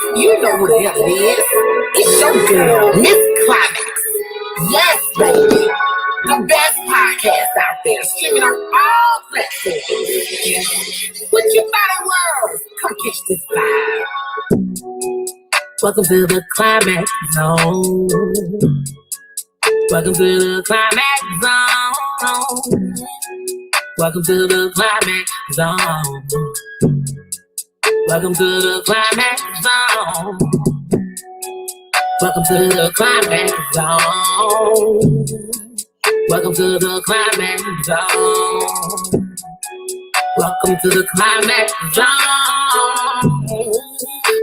You know who the hell it is. It's your girl, Miss Climax. Yes, baby. The best podcast out there, streaming on all platforms. With your body world, come catch this vibe. Welcome to the Climax Zone. Welcome to the Climax Zone. Welcome to the Climax Zone. Welcome to the Climax Zone. Welcome to the Climax Zone. Welcome to the Climax Zone. Welcome to the Climax Zone.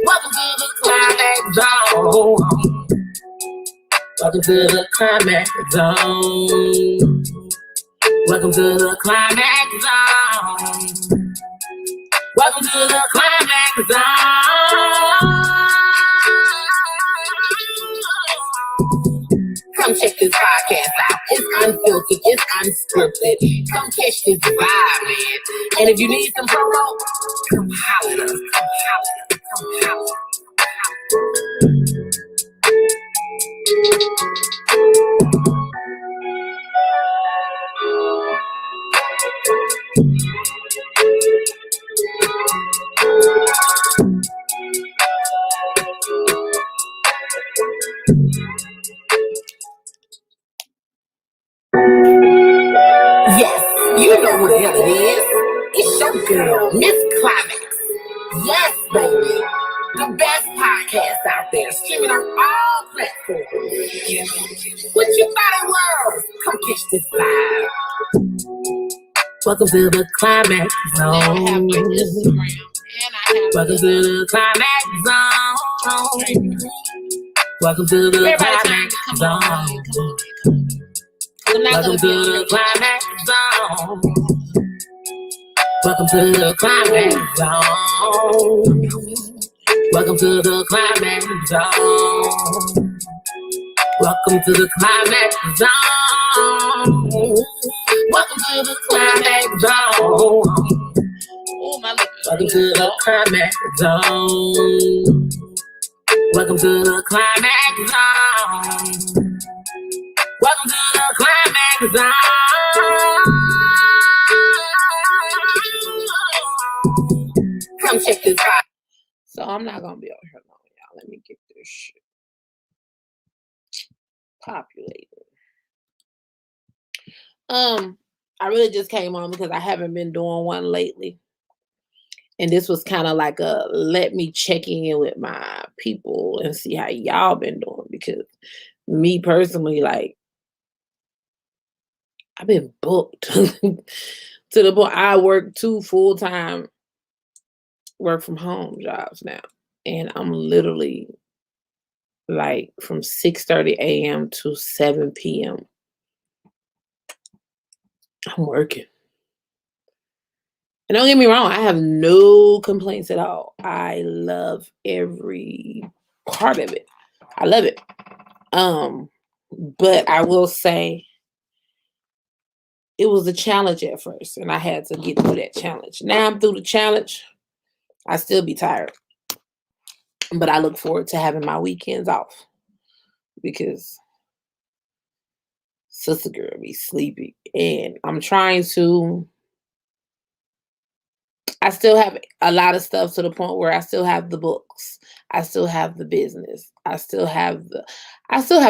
Welcome to the Climax Zone. Welcome to the Climax Zone. Welcome to the Climax Zone. Welcome to the Climax Zone. Come check this podcast out. It's unfiltered, it's unscripted. Come catch this vibe, man. And if you need some promo, come holler at us. Come holler at us. Come holler. Yes, you know who the hell it is. It's your girl, Miss Climax. Yes, baby. The best podcast out there, streaming on all platforms. With your body world, come catch this vibe. Welcome to the Climax Zone. Welcome to the Climax Zone. Welcome to the Climax Zone. Welcome to the Climax Zone. Welcome to the Climax Zone. Welcome to the Climax Zone. Welcome to the Climax Zone. Welcome to the Climax Zone. Welcome to the Climax Zone. Welcome to the Climax Zone. Welcome to the Climax Zone. Come check this out. So I'm not gonna be over here long, y'all. Let me get this shit populated. I really just came on because I haven't been doing one lately. And this was kind of like a let me check in with my people and see how y'all been doing. Because me personally, like, I've been booked to the point I work 2 full-time work from home jobs now. And I'm literally like from 6:30 a.m. to 7 p.m. I'm working. And don't get me wrong, I have no complaints at all. I love every part of it. I love it. But I will say it was a challenge at first, and I had to get through that challenge. Now I'm through the challenge. I still be tired. But I look forward to having my weekends off because sister girl be sleepy. And I'm trying to, I still have a lot of stuff to the point where I still have the books. I still have the business. I still have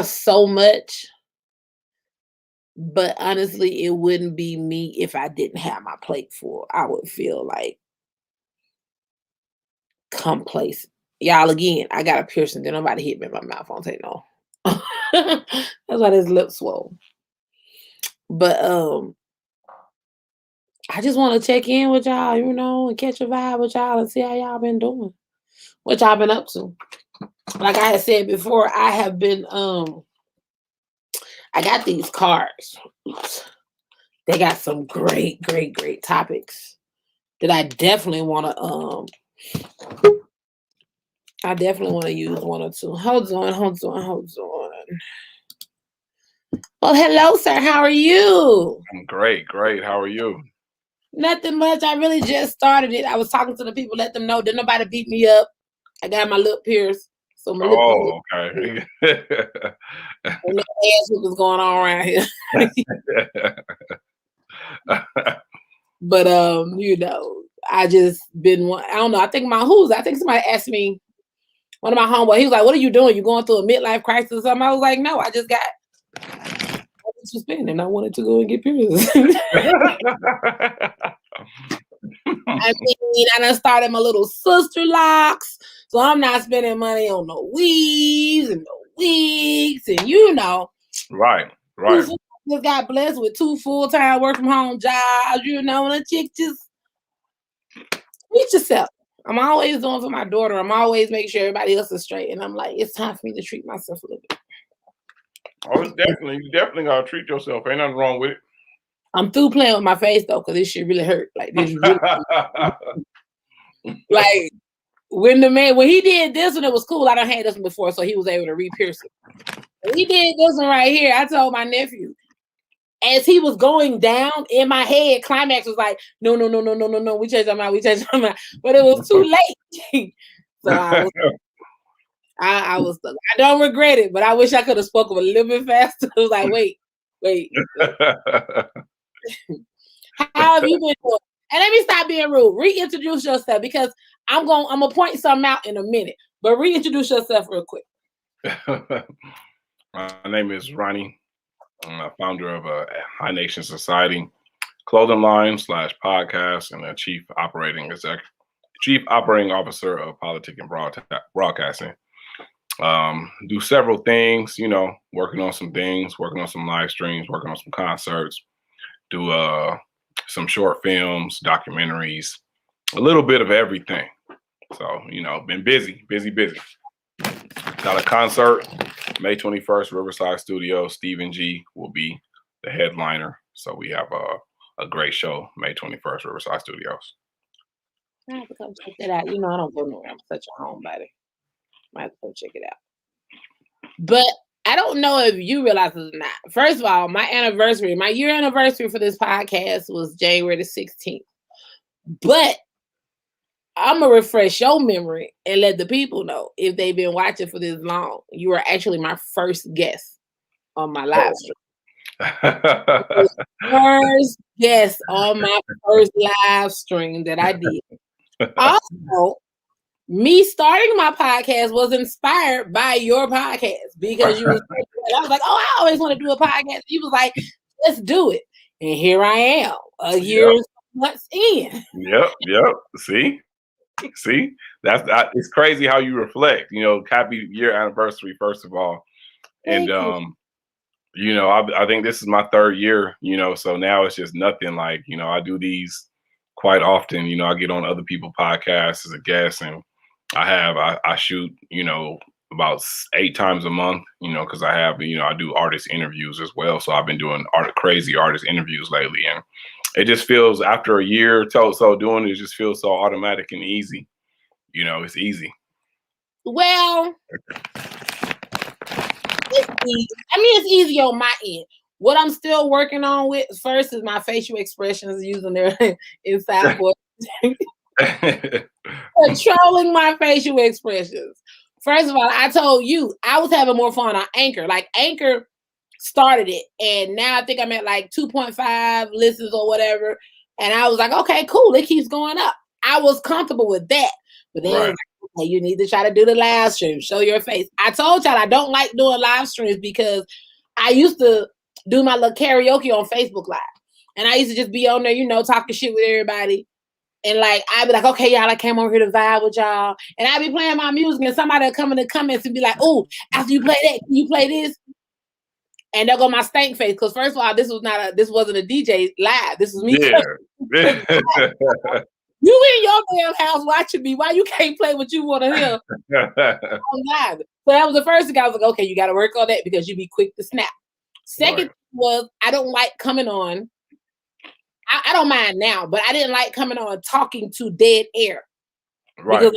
so much. But honestly, it wouldn't be me if I didn't have my plate full. I would feel like complacent. Y'all, again, I got a piercing. Then nobody hit me in my mouth. I don't take no. That's why this lip swole. But I just want to check in with y'all, and catch a vibe with y'all and see how y'all been doing. What y'all been up to. Like I had said before, I have been I got these cards. They got some great, great, great topics that I definitely want to use one or two. Hold on. Well, hello, sir. How are you? I'm great. How are you? Nothing much. I really just started it. I was talking to the people, let them know. Didn't nobody beat me up. I got my lip pierced, so my lip. Oh, okay. And no ass was going on around here. But I just been one. I don't know. I think somebody asked me. One of my homeboys, he was like, "What are you doing? You going through a midlife crisis or something?" I was like, "No, I just got to spend and I wanted to go and get piercings." I mean, I done started my little sister locks, so I'm not spending money on no weaves and no wigs, and Right. Just got blessed with 2 full-time work from home jobs. And a chick just treat yourself. I'm always doing for my daughter. I'm always making sure everybody else is straight, and I'm like, it's time for me to treat myself a little bit. Oh, you definitely gotta treat yourself. Ain't nothing wrong with it. I'm through playing with my face though, because this shit really hurt. Like this really like when he did this one, it was cool. I done had this one before, so he was able to re-pierce it. When he did this one right here, I told my nephew, as he was going down in my head, Climax was like, no, we changed our mind. But it was too late. So I was stuck. I don't regret it, but I wish I could have spoken a little bit faster. I was like, wait. How have you been doing? And let me stop being rude. Reintroduce yourself, because I'm gonna point something out in a minute. But reintroduce yourself real quick. My name is Ronnie. I'm a founder of a High Nation Society clothing line / podcast, and a chief operating officer of Politic and Broadcasting. Do several things, working on some things, working on some live streams, working on some concerts, do some short films, documentaries, a little bit of everything. So, been busy. Got a concert May 21st, Riverside Studios. Stephen G will be the headliner. So we have a great show May 21st, Riverside Studios. I have to come check that out. I don't go nowhere. I'm such a homebody. I have to go check it out. But I don't know if you realize this or not. First of all, my year anniversary for this podcast was January the 16th. But I'm going to refresh your memory and let the people know, if they've been watching for this long, you were actually my first guest on my live stream. First guest on my first live stream that I did. Also, me starting my podcast was inspired by your podcast, because I was like, oh, I always want to do a podcast. You was like, let's do it. And here I am, a year and months in. Yep. See, it's crazy how you reflect. Happy year anniversary, first of all. And I think this is my 3rd year. So now it's just nothing. Like, I do these quite often. I get on other people's podcasts as a guest, and I shoot about 8 times a month. Because I have I do artist interviews as well. So I've been doing crazy artist interviews lately, and it just feels, after a year or so doing it, just feels so automatic and easy. It's easy. Well, it's easy. It's easy on my end. What I'm still working on with first is my facial expressions, using their inside voice. Controlling my facial expressions. First of all, I told you I was having more fun on Anchor. Like, Anchor started it, and now I think I'm at like 2.5 listens or whatever. And I was like, okay, cool. It keeps going up. I was comfortable with that. But then Right. Like, okay, you need to try to do the live stream, show your face. I told y'all I don't like doing live streams, because I used to do my little karaoke on Facebook Live. And I used to just be on there, talking shit with everybody. And like, I'd be like, okay, y'all, I came over here to vibe with y'all. And I'd be playing my music, and somebody would come in the comments and be like, oh, after you play that, can you play this? And there go my stank face. Because first of all, this wasn't a DJ live. This was me. Yeah. You in your damn house watching me. Why you can't play what you want to hear on live? So that was the first thing. I was like, okay, you got to work on that, because you be quick to snap. Second thing was, I don't like coming on. I don't mind now, but I didn't like coming on talking to dead air. Right. I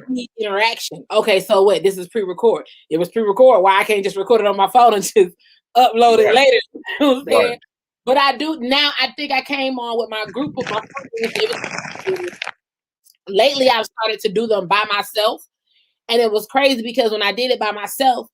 need interaction. Okay, so what? This is pre-record. It was pre-record. Why I can't just record it on my phone and just upload it later? You know what I'm saying? But I do now. I think I came on with my group of my friends. Lately, I've started to do them by myself, And it was crazy because when I did it by myself,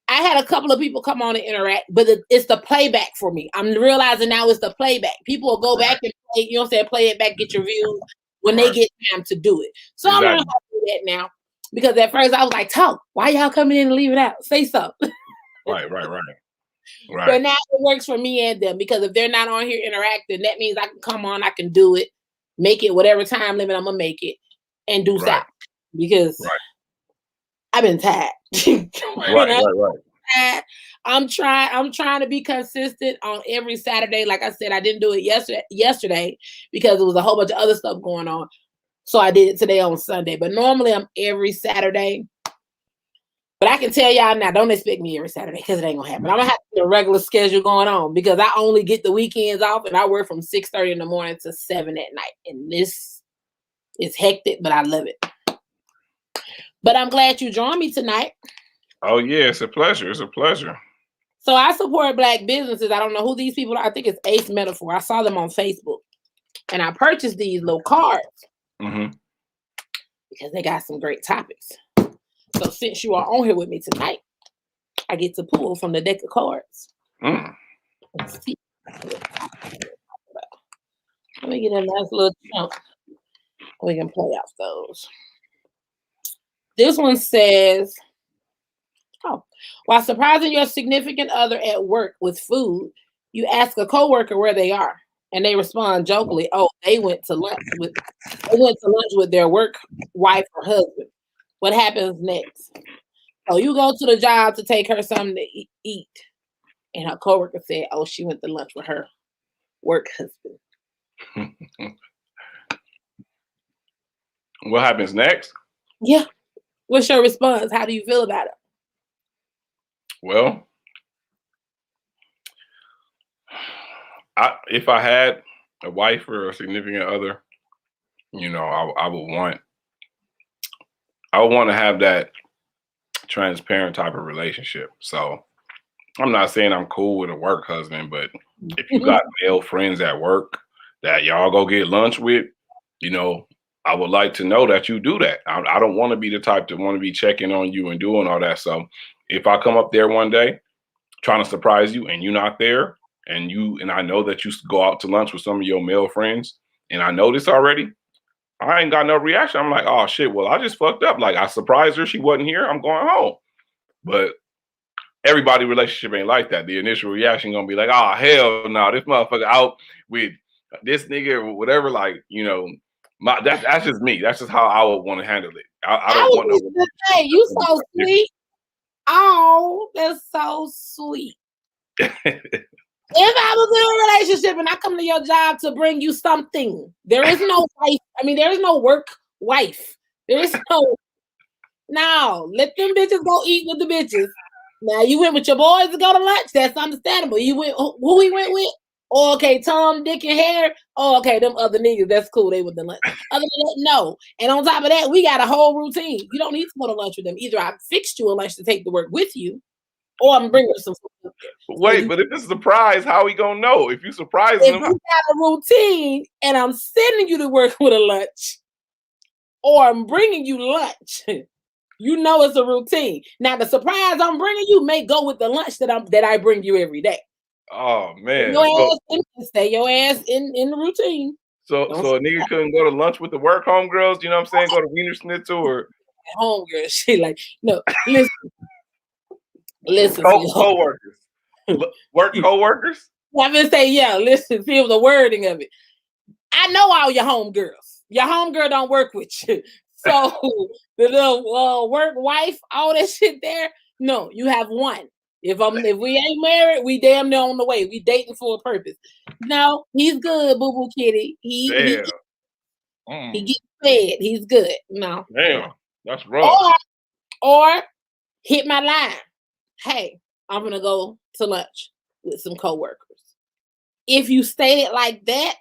I had a couple of people come on and interact, but it's the playback for me. I'm realizing now it's the playback. People will go back and play, you know what I'm saying, play it back, get your views when they get time to do it. So I'm learning how to do that now. Because at first I was like, talk, why y'all coming in and leave it out? Say something. Right. But now it works for me and them, because if they're not on here interacting, that means I can come on, I can do it, make it whatever time limit I'm gonna make it, and do something. Because I've been tired. Right. I'm trying to be consistent on every Saturday. Like I said, I didn't do it yesterday because there was a whole bunch of other stuff going on. So I did it today on Sunday. But normally I'm every Saturday. But I can tell y'all now, don't expect me every Saturday because it ain't gonna happen. I'm gonna have to get a regular schedule going on because I only get the weekends off and I work from 6:30 in the morning to 7 at night. And this is hectic, but I love it. But I'm glad you joined me tonight. Oh yeah, it's a pleasure. It's a pleasure. So I support Black businesses. I don't know who these people are. I think it's Ace Metaphor. I saw them on Facebook. And I purchased these little cards because they got some great topics. So since you are on here with me tonight, I get to pull from the deck of cards. Let's see. Let me get a nice little chunk. We can play out those. This one says, while surprising your significant other at work with food, you ask a coworker where they are, and they respond jokingly, "Oh, they went to lunch with their work wife or husband." What happens next? So you go to the job to take her something to eat, and her coworker said, "Oh, she went to lunch with her work husband." What happens next? Yeah. What's your response? How do you feel about it? Well, if I had a wife or a significant other, you know, I would want to have that transparent type of relationship. So I'm not saying I'm cool with a work husband, but if you got male friends at work that y'all go get lunch with, you know, I would like to know that you do that. I don't want to be the type to want to be checking on you and doing all that. So if I come up there one day trying to surprise you and you're not there, and I know that you go out to lunch with some of your male friends, and I know this already, I ain't got no reaction. I'm like, oh shit, well, I just fucked up. Like, I surprised her, she wasn't here, I'm going home. But everybody relationship ain't like that. The initial reaction gonna be like, oh hell no, this motherfucker out with this nigga or whatever. Like, you know, that's just me. That's just how I would want to handle it. I don't want no. Hey, you so sweet. Oh, that's so sweet. If I was in a relationship and I come to your job to bring you something, there is no wife. I mean, there is no work wife. There is no, let them bitches go eat with the bitches. Now you went with your boys to go to lunch. That's understandable. You went who he went with? Oh, okay, Tom, Dick, and Harry. Oh, okay, them other niggas. That's cool. They with the lunch. Other than that, no. And on top of that, we got a whole routine. You don't need to go to lunch with them. Either I fixed you a lunch to take to work with you, or I'm bringing some food up there. Wait, but if it's a surprise, how we gonna know? If you surprise them, if you got a routine and I'm sending you to work with a lunch, or I'm bringing you lunch, you know it's a routine. Now the surprise I'm bringing you may go with the lunch that I bring you every day. Oh man, stay your ass in the routine. So a nigga couldn't go to lunch with the work homegirls. You know what I'm saying? Go to Wiener Schnitzel or homegirl. She like, no, listen. Co-workers, work co-workers. I'm gonna say, yeah. Listen, feel the wording of it. I know all your homegirls. Your homegirl don't work with you. So the little work wife, all that shit there. No, you have one. If we ain't married, we damn near on the way. We dating for a purpose. No, he's good, boo boo kitty. He gets fed. He's good. No, damn, that's rough. Or hit my line. Hey, I'm gonna go to lunch with some coworkers. If you state it like that,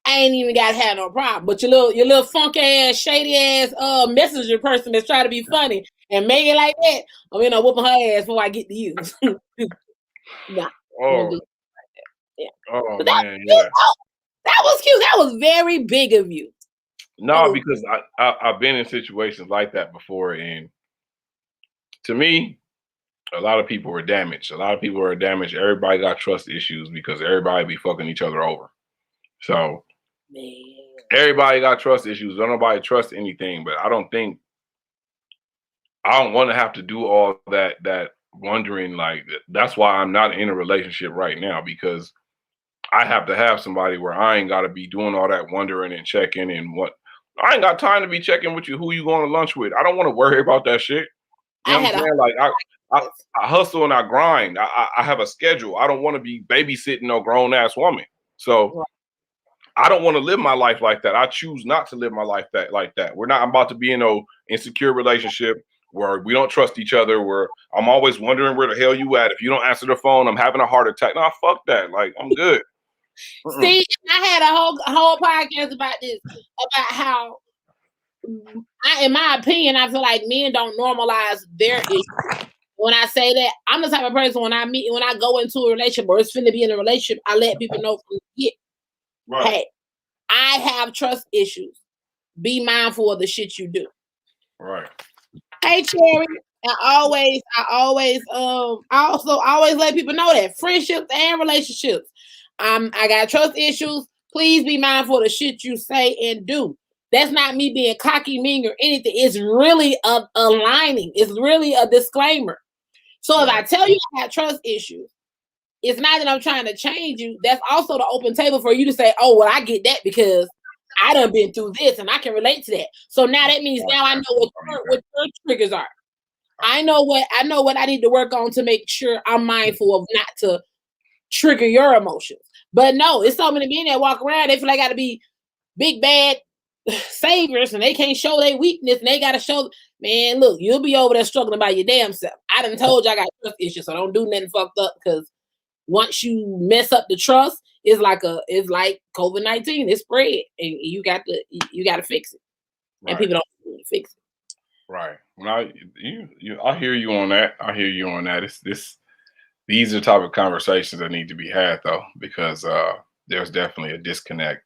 I ain't even gotta have no problem. But your little funky ass, shady ass messenger person that's trying to be funny and make it like that, I'm whooping her ass before I get to you. Nah. Oh. Yeah. Oh but man, yeah. That was cute. That was very big of you. No, because I've been in situations like that before, and to me, a lot of people were damaged. A lot of people were damaged. Everybody got trust issues because everybody be fucking each other over. So everybody got trust issues. Don't nobody trust anything. But I don't want to have to do all that wondering. Like that's why I'm not in a relationship right now, because I have to have somebody where I ain't got to be doing all that wondering and checking and what. I ain't got time to be checking with you who you going to lunch with. I don't want to worry about that shit. You know what I'm saying? Like I hustle and I grind. I have a schedule. I don't want to be babysitting no grown ass woman. So I don't want to live my life like that. I choose not to live my life like that. I'm about to be in no insecure relationship where we don't trust each other, where I'm always wondering where the hell you at. If you don't answer the phone, I'm having a heart attack. No, fuck that. Like I'm good. See, I had a whole podcast about this, about how in my opinion, I feel like men don't normalize their issues. When I say that, I'm the type of person when I go into a relationship or it's finna be in a relationship, I let people know from the get, hey, I have trust issues. Be mindful of the shit you do. Right. Hey, Cherry. I also always let people know that friendships and relationships. I got trust issues. Please be mindful of the shit you say and do. That's not me being cocky, mean, or anything. It's really a lining. It's really a disclaimer. So if I tell you I have trust issues, it's not that I'm trying to change you. That's also the open table for you to say, oh, well, I get that because I done been through this and I can relate to that. So now that means now I know what your triggers are. I know what I need to work on to make sure I'm mindful of not to trigger your emotions. But no, it's so many men that walk around, they feel like got to be big bad saviors and they can't show their weakness and they got to show, man, look, you'll be over there struggling by your damn self. I done told you I got trust issues, so don't do nothing fucked up, because once you mess up the trust, it's like COVID-19. It spread, and you got to fix it, and people don't really fix it. Right. Now, I hear you on that. These are type of conversations that need to be had though, because there's definitely a disconnect.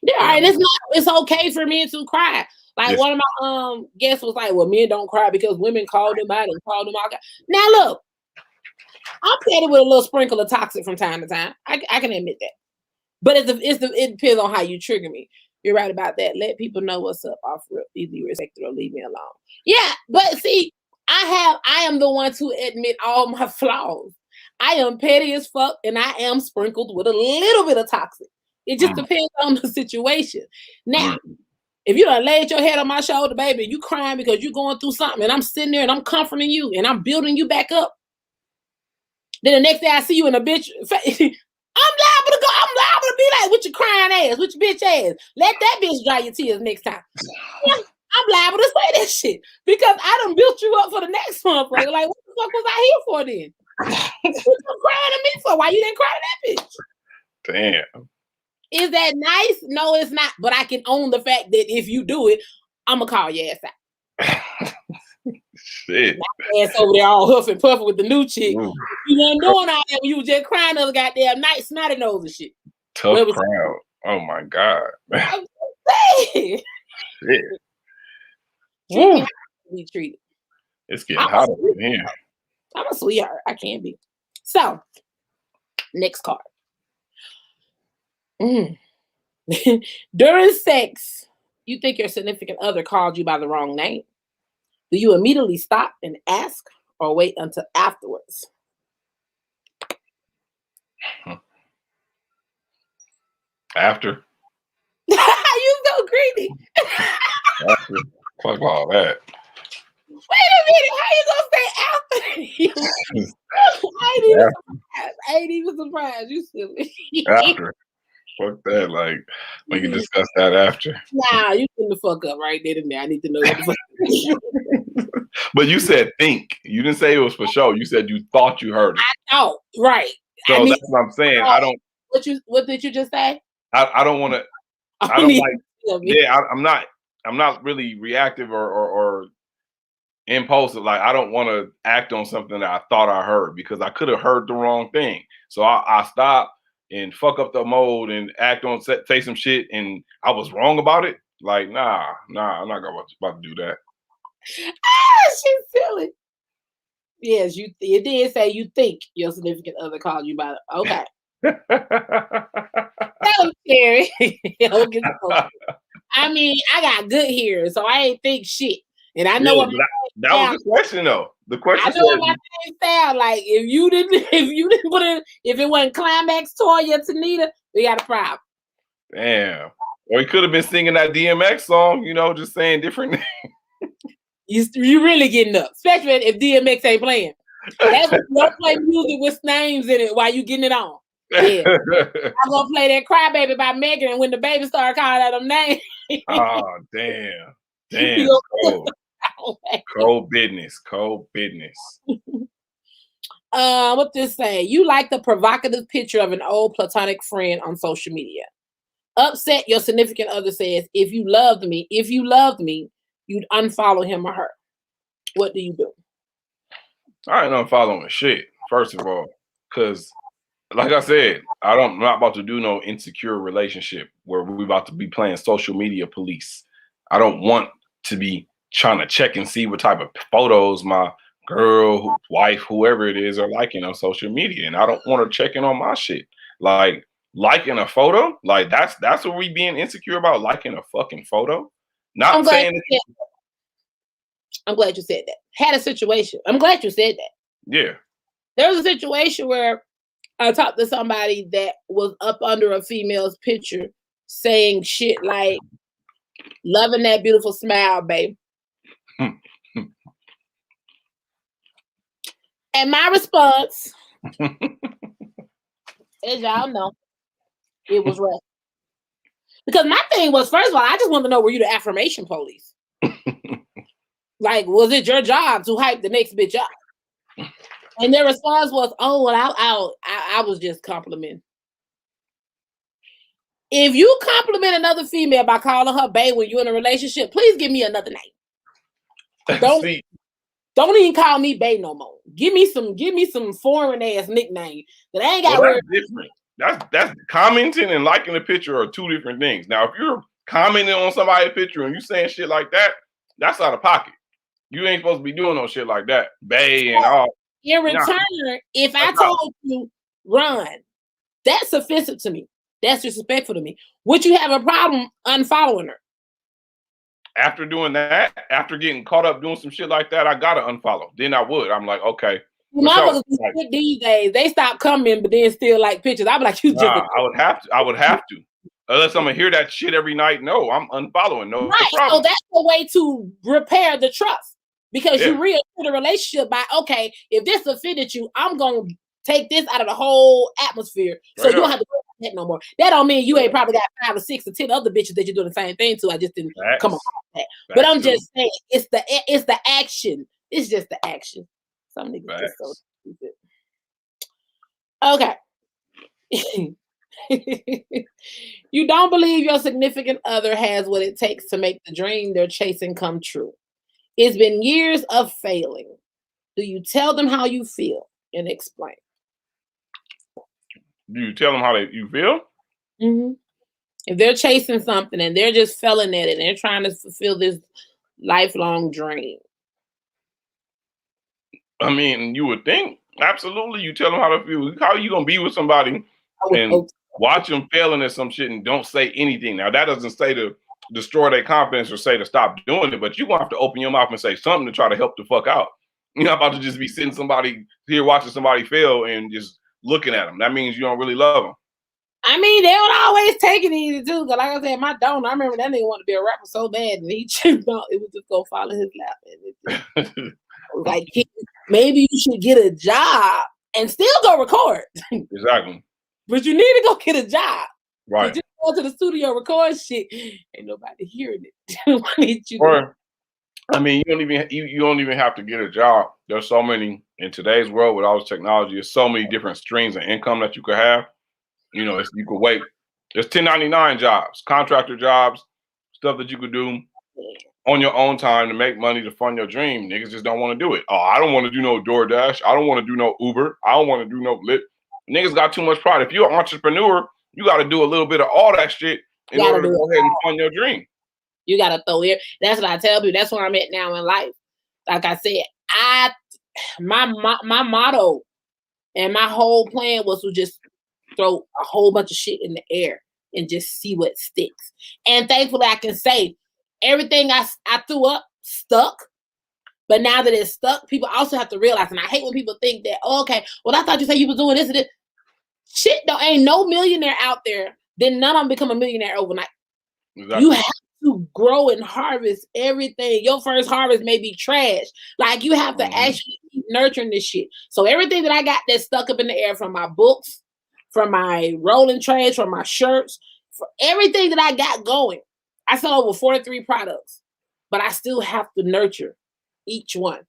Yeah, and it's okay for men to cry. Like one of my guests was like, well, men don't cry because women called them out and called them out. Now look, I'm petty with a little sprinkle of toxic from time to time. I can admit that. But it depends on how you trigger me. You're right about that. Let people know what's up off real. Either you respect it or leave me alone. Yeah, but see, I am the one to admit all my flaws. I am petty as fuck, and I am sprinkled with a little bit of toxic. It just depends on the situation. Now, if you done laid your head on my shoulder, baby, you crying because you're going through something, and I'm sitting there and I'm comforting you and I'm building you back up. Then the next day I see you in a bitch. I'm liable to be like, with your crying ass, with your bitch ass. Let that bitch dry your tears next time. Yeah, I'm liable to say that shit because I done built you up for the next month. Like, what the fuck was I here for then? What you crying at me for? Why you didn't cry to that bitch? Damn. Is that nice? No, it's not. But I can own the fact that if you do it, I'm gonna call your ass out. Shit. My ass over there all huff and puffing with the new chick. You weren't doing all that when you was just crying the other goddamn night, snotty nose and shit. Tough crowd. Oh my God. I'm saying. Shit. Treat me how I be treated. It's getting hot in here. I'm a sweetheart. I can be. So, next card. During sex, you think your significant other called you by the wrong name. Do you immediately stop and ask or wait until afterwards? After. You so greedy. After. Fuck all that. Wait a minute. How you gonna say after? I ain't even surprised. You silly. After. Fuck that. Like, we can discuss that after. Nah, you put the fuck up right there and there. I need to know what the fuck. But you said think. You didn't say it was for show. You said you thought you heard it. I know, right. So that's what I'm saying. I don't. What did you just say? I don't want to. I don't like. Yeah, I'm not really reactive or impulsive. Like I don't want to act on something that I thought I heard because I could have heard the wrong thing. So I stop and fuck up the mode and act on say some shit and I was wrong about it. Like, nah, I'm not about to do that. She's silly. Yes, it did say you think your significant other called you by okay. That was scary. I mean, I got good hearing, so I ain't think shit. And I know what that was the question though. The question I know what my thing sound like. If you didn't put it, if it wasn't Climax Toya Tanita, we got a problem. Damn. Or he could have been singing that DMX song, just saying different names. You really getting up, especially if DMX ain't playing. That's when you don't play music with names in it while you getting it on. Yeah. I'm gonna play that Crybaby by Megan, and when the baby started calling out them names. Oh, damn. Cold business. What this say? You like the provocative picture of an old platonic friend on social media. Upset, your significant other says, if you loved me, you'd unfollow him or her. What do you do? I ain't unfollowing shit, first of all, because like I said, I'm not about to do no insecure relationship where we about to be playing social media police. I don't want to be trying to check and see what type of photos my girl, wife, whoever it is are liking on social media. And I don't want her checking on my shit. Like liking a photo, like that's what we being insecure about, liking a fucking photo. Not saying I'm glad you said that. Had a situation. I'm glad you said that. Yeah. There was a situation where I talked to somebody that was up under a female's picture saying shit like, loving that beautiful smile, babe. And my response, as y'all know, it was rough. Because my thing was, first of all, I just wanted to know, were you the affirmation police? Like, was it your job to hype the next bitch up? And their response was, oh, well, I was just complimenting. If you compliment another female by calling her babe when you're in a relationship, please give me another name. Don't even call me babe no more. Give me some foreign ass nickname that I ain't got. That's different. That's commenting and liking the picture are two different things. Now, if you're commenting on somebody's picture and you saying shit like that, that's out of pocket. You ain't supposed to be doing no shit like that, bae and all. In return, if I told you run, that's offensive to me. That's disrespectful to me. Would you have a problem unfollowing her? After doing that, after getting caught up doing some shit like that, I gotta unfollow. Then I would. I'm like, okay. These days, they stop coming, but then still like pictures. I'd be like, I would have to. Unless I'm gonna hear that shit every night. No, I'm unfollowing. No problem. So that's the way to repair the trust. Because you reassure the relationship by, okay, if this offended you, I'm gonna take this out of the whole atmosphere, so you don't have to go that no more. That don't mean you ain't probably got 5 or 6 or 10 other bitches that you're doing the same thing to. I just didn't come across that. But I'm just saying, it's the action. It's just the action. Some niggas just so stupid. Okay. You don't believe your significant other has what it takes to make the dream they're chasing come true. It's been years of failing. Do you tell them how you feel and explain? Do you tell them how you feel? Mm-hmm. If they're chasing something and they're just failing at it and they're trying to fulfill this lifelong dream. I mean, you would think. Absolutely. You tell them how to feel. How are you going to be with somebody and watch them failing at some shit and don't say anything? Now, that doesn't say to destroy their confidence or say to stop doing it, but you're going to have to open your mouth and say something to try to help the fuck out. You're not about to just be sitting somebody here watching somebody fail and just looking at them. That means you don't really love them. I mean, they don't always take it easy too. Cause like I said, my donor, I remember that nigga wanted to be a rapper so bad, and he just it was just go fall in his lap. And like, maybe you should get a job and still go record. Exactly. But you need to go get a job. Right. Just go to the studio, record shit. Ain't nobody hearing it. I mean, you don't even have to get a job. There's so many in today's world with all this technology. There's so many different streams of income that you could have. You know, you could wait. There's 1099 jobs, contractor jobs, stuff that you could do on your own time to make money to fund your dream. Niggas just don't want to do it. Oh, I don't want to do no DoorDash. I don't want to do no Uber. I don't want to do no Lyft. Niggas got too much pride. If you're an entrepreneur, you got to do a little bit of all that shit in order to go ahead and fund your dream. You gotta throw it. That's what I tell people. That's where I'm at now in life. Like I said, my motto and my whole plan was to just throw a whole bunch of shit in the air and just see what sticks. And thankfully, I can say everything I threw up stuck. But now that it's stuck, people also have to realize, and I hate when people think that, oh, okay, well, I thought you said you was doing this and this. Shit, though, ain't no millionaire out there. Then none of them become a millionaire overnight. Exactly. You have to grow and harvest everything. Your first harvest may be trash. Like, you have to actually keep nurturing this shit. So everything that I got that's stuck up in the air, from my books, from my rolling trays, from my shirts, for everything that I got going, I sell over 43 products, but I still have to nurture each one.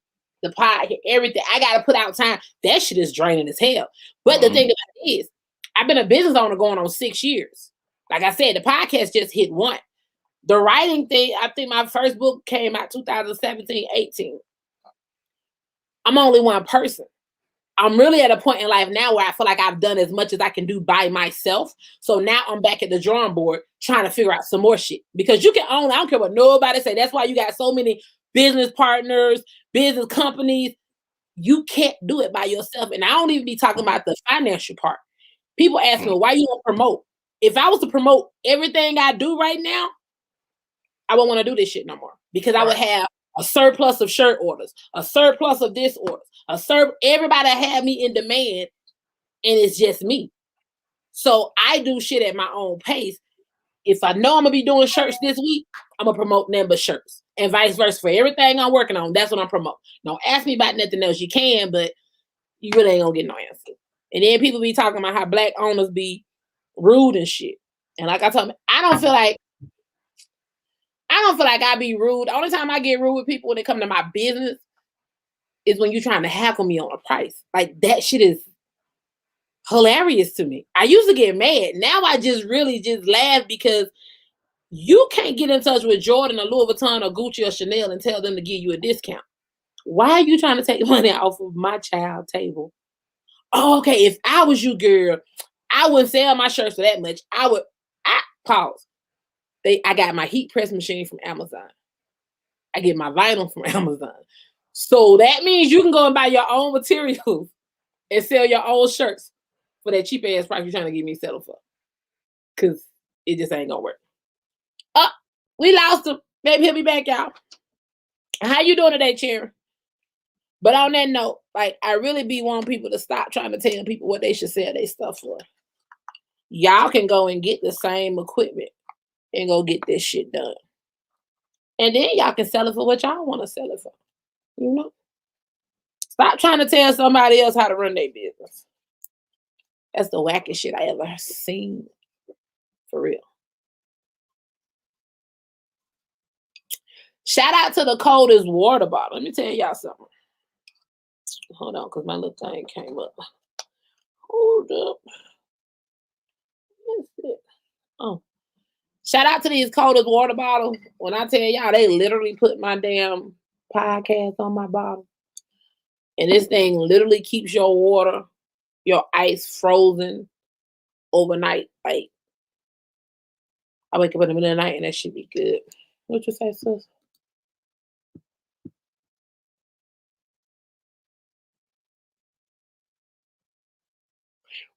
The pie, everything. I got to put out time. That shit is draining as hell. But the thing about it is, I've been a business owner going on 6 years. Like I said, the podcast just hit 1. The writing thing, I think my first book came out 2017, 18. I'm only one person. I'm really at a point in life now where I feel like I've done as much as I can do by myself. So now I'm back at the drawing board trying to figure out some more shit. Because you can own, I don't care what nobody say. That's why you got so many business partners, business companies. You can't do it by yourself. And I don't even be talking about the financial part. People ask me, why you don't promote? If I was to promote everything I do right now, I wouldn't want to do this shit no more. Because I would have a surplus of shirt orders, a surplus of this orders, everybody have me in demand, and it's just me. So I do shit at my own pace. If I know I'm gonna be doing shirts this week, I'm gonna promote nothing but shirts, and vice versa. For everything I'm working on, that's what I'm promoting. Don't ask me about nothing else. You can, but you really ain't gonna get no answer. And then people be talking about how black owners be rude and shit. And like I told me, I don't feel like I be rude. The only time I get rude with people when it come to my business is when you're trying to hackle me on a price. Like, that shit is hilarious to me. I used to get mad. Now I just really just laugh, because you can't get in touch with Jordan or Louis Vuitton or Gucci or Chanel and tell them to give you a discount. Why are you trying to take money off of my child table? Oh, okay, if I was you, girl, I wouldn't sell my shirts for that much. I pause. I got my heat press machine from Amazon. I get my vinyl from Amazon. So that means you can go and buy your own materials and sell your own shirts for that cheap ass price you're trying to get me settled for. Because it just ain't gonna work. We lost him. Maybe he'll be back, y'all. How you doing today, Cherry? But on that note, like, I really be wanting people to stop trying to tell people what they should sell their stuff for. Y'all can go and get the same equipment and go get this shit done. And then y'all can sell it for what y'all want to sell it for. You know? Stop trying to tell somebody else how to run their business. That's the wackest shit I ever seen. For real. Shout out to the coldest water bottle. Let me tell y'all something. Hold on, because my little thing came up. Hold up. That's it. Oh. Shout out to these coldest water bottles. When I tell y'all, they literally put my damn podcast on my bottle. And this thing literally keeps your water, your ice frozen overnight. Like, I wake up in the middle of the night and that should be good. What you say, sis?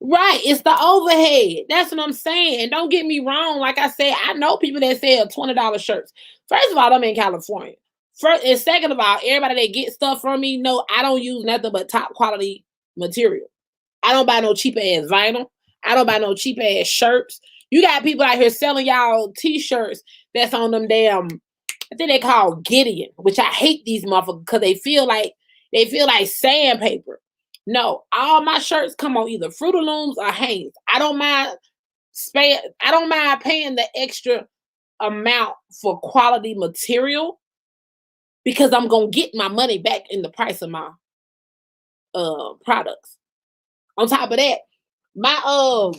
Right, it's the overhead. That's what I'm saying. Don't get me wrong. Like I said, I know people that sell $20 shirts. First of all, I'm in California. First and second of all, everybody that gets stuff from me know I don't use nothing but top quality material. I don't buy no cheap ass vinyl. I don't buy no cheap ass shirts. You got people out here selling y'all t-shirts that's on them damn, I think they call Gideon, which I hate these motherfuckers because they feel like sandpaper. No, all my shirts come on either Fruit of Looms or Hanes. I don't mind paying the extra amount for quality material because I'm gonna get my money back in the price of my products. On top of that, my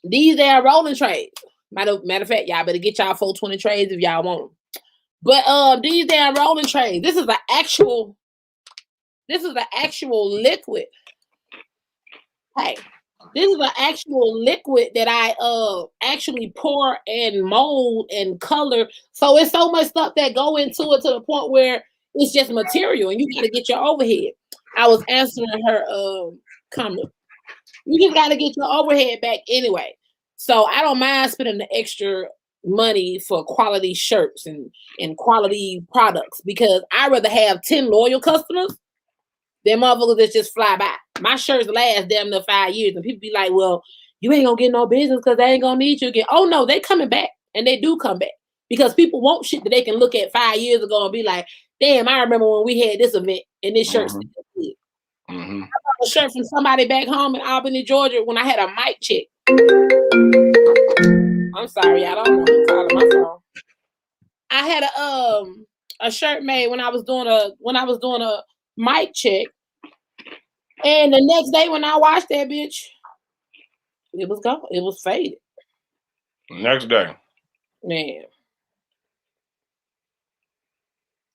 these damn rolling trays. Matter of fact, y'all better get y'all 420 trays if y'all want them. But these damn rolling trays, this is an actual liquid. Hey, This is an actual liquid that I actually pour and mold and color. So it's so much stuff that go into it to the point where it's just material and you gotta get your overhead. I was answering her comment. You just gotta get your overhead back anyway. So I don't mind spending the extra money for quality shirts and quality products because I'd rather have 10 loyal customers than motherfuckers that just fly by. My shirts last damn near 5 years, and people be like, well, you ain't gonna get no business because they ain't gonna need you again. Oh no, they coming back, and they do come back because people want shit that they can look at 5 years ago and be like, damn, I remember when we had this event and this shirt still good. I bought a shirt from somebody back home in Albany, Georgia when I had a mic check. I'm sorry, I don't know. I'm calling my phone. I had a shirt made when I was doing a mic check, and the next day when I watched that bitch, it was gone. It was faded. Next day, man.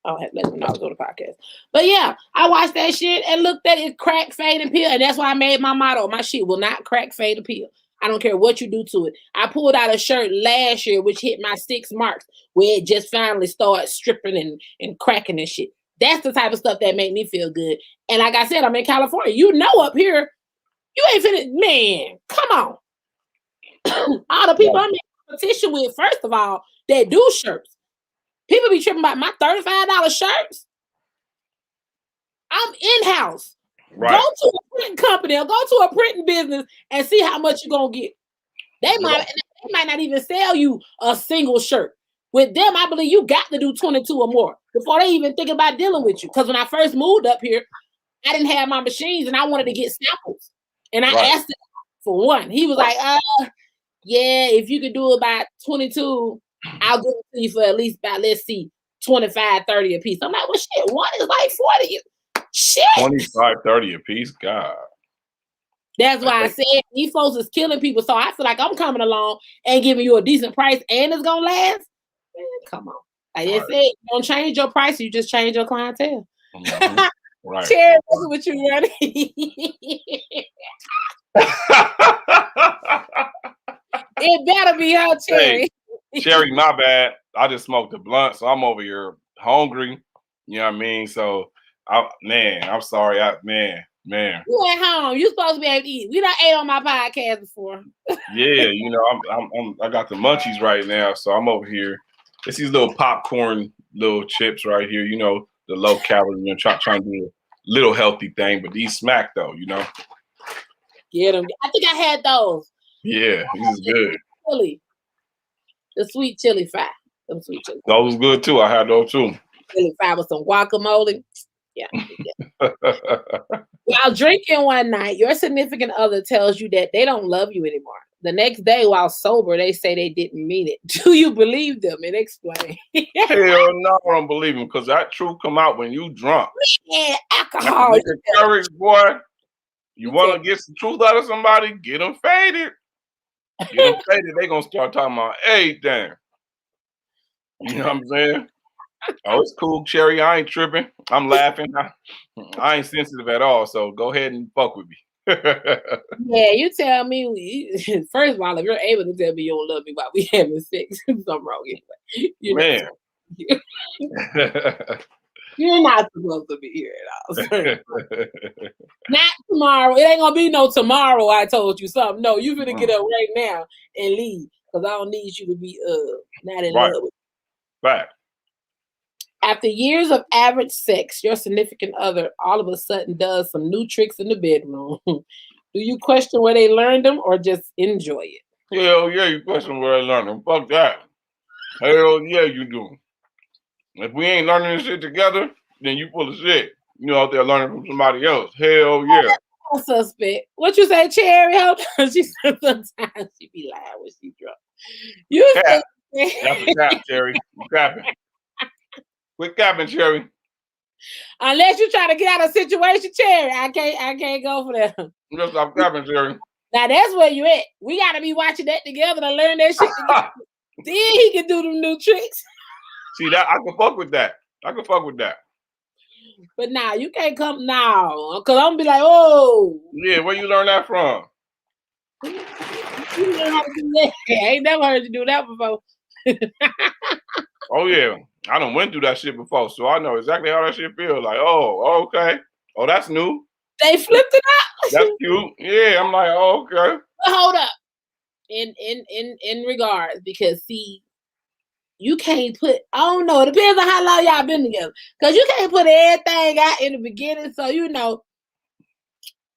I had let when I was on the podcast, but yeah, I watched that shit and looked at it crack, fade, and peel, and that's why I made my motto: my shit will not crack, fade, or peel. I don't care what you do to it. I pulled out a shirt last year which hit my 6 marks, where it just finally started stripping and cracking and shit. That's the type of stuff that made me feel good. And like I said, I'm in California. You know, up here, you ain't finna, man, come on. All the people I'm in competition with, first of all, that do shirts. People be tripping about my $35 shirts. I'm in-house. right? Go to a printing company or go to a printing business and see how much you're gonna get. They might not even sell you a single shirt. With them, I believe you got to do 22 or more before they even think about dealing with you. Because when I first moved up here, I didn't have my machines and I wanted to get samples. And I asked him for one. He was like, yeah, if you could do about 22, I'll give it to you for at least about, let's see, 25, 30 a piece. I'm like, well, shit, one is like 40. Shit. 25, 30 a piece. God. That's why I said these folks is killing people. So I feel like I'm coming along and giving you a decent price and it's going to last. Man, come on. Like I said, you don't change your price, you just change your clientele. Right. Cherry, what you running? It better be her, Cherry. Hey, Cherry, my bad. I just smoked a blunt, so I'm over here hungry. You know what I mean? So, I'm sorry. Man. You at home. You supposed to be able to eat. We done ate on my podcast before. Yeah, you know, I got the munchies right now, so I'm over here. It's these little popcorn, little chips right here. You know, the low calorie. You know, trying to do a little healthy thing, but these smack though. You know. Get them. I think I had those. Yeah, these is good. Chili. The sweet chili fry. Them sweet chili. Those was good too. I had those too. Chili fry with some guacamole. Yeah. While drinking one night, your significant other tells you that they don't love you anymore. The next day, while sober, they say they didn't mean it. Do you believe them? And explain. Hell no, I don't believe them because that truth come out when you drunk. Yeah, alcohol. Courage, boy. You want to get some truth out of somebody? Get them faded. Get them faded. They gonna start talking about everything. You know what I'm saying? Oh, it's cool, Cherry. I ain't tripping. I'm laughing. I ain't sensitive at all. So go ahead and fuck with me. Yeah, you tell me. First of all, if you're able to tell me you don't love me while we having sex, something wrong anyway. Man. You're not supposed to be here at all. Not tomorrow. It ain't gonna be no tomorrow. I told you something. No, you finna get up right now and leave because I don't need you to be not in love with me. Right. After years of average sex, your significant other all of a sudden does some new tricks in the bedroom. Do you question where they learned them or just enjoy it? Hell yeah, you question where they learned them. Fuck that. Hell yeah, you do. If we ain't learning this shit together, then you full of shit. You know, out there learning from somebody else. Hell yeah. Oh, suspect. What you say, Cherry? Hold on. She said sometimes she be lying when she drunk. You Cap. That's a cap, Cherry. You capping. Quit capping, Cherry. Unless you try to get out of a situation, Cherry, I can't go for that. Just stop capping, Cherry. Now that's where you at. We gotta be watching that together to learn that shit together. Then he can do them new tricks. See that? I can fuck with that. But now you can't come now, cause I'm gonna be like, oh. Yeah, where you learn that from? You know how to do that. I ain't never heard you do that before. Oh yeah, I done went through that shit before, so I know exactly how that shit feels. Like, oh, okay, oh, that's new. They flipped it up. That's cute. Yeah, I'm like, oh, okay. But hold up. In regards, because see, you can't put. I don't know. It depends on how long y'all been together. Because you can't put everything out in the beginning. So you know,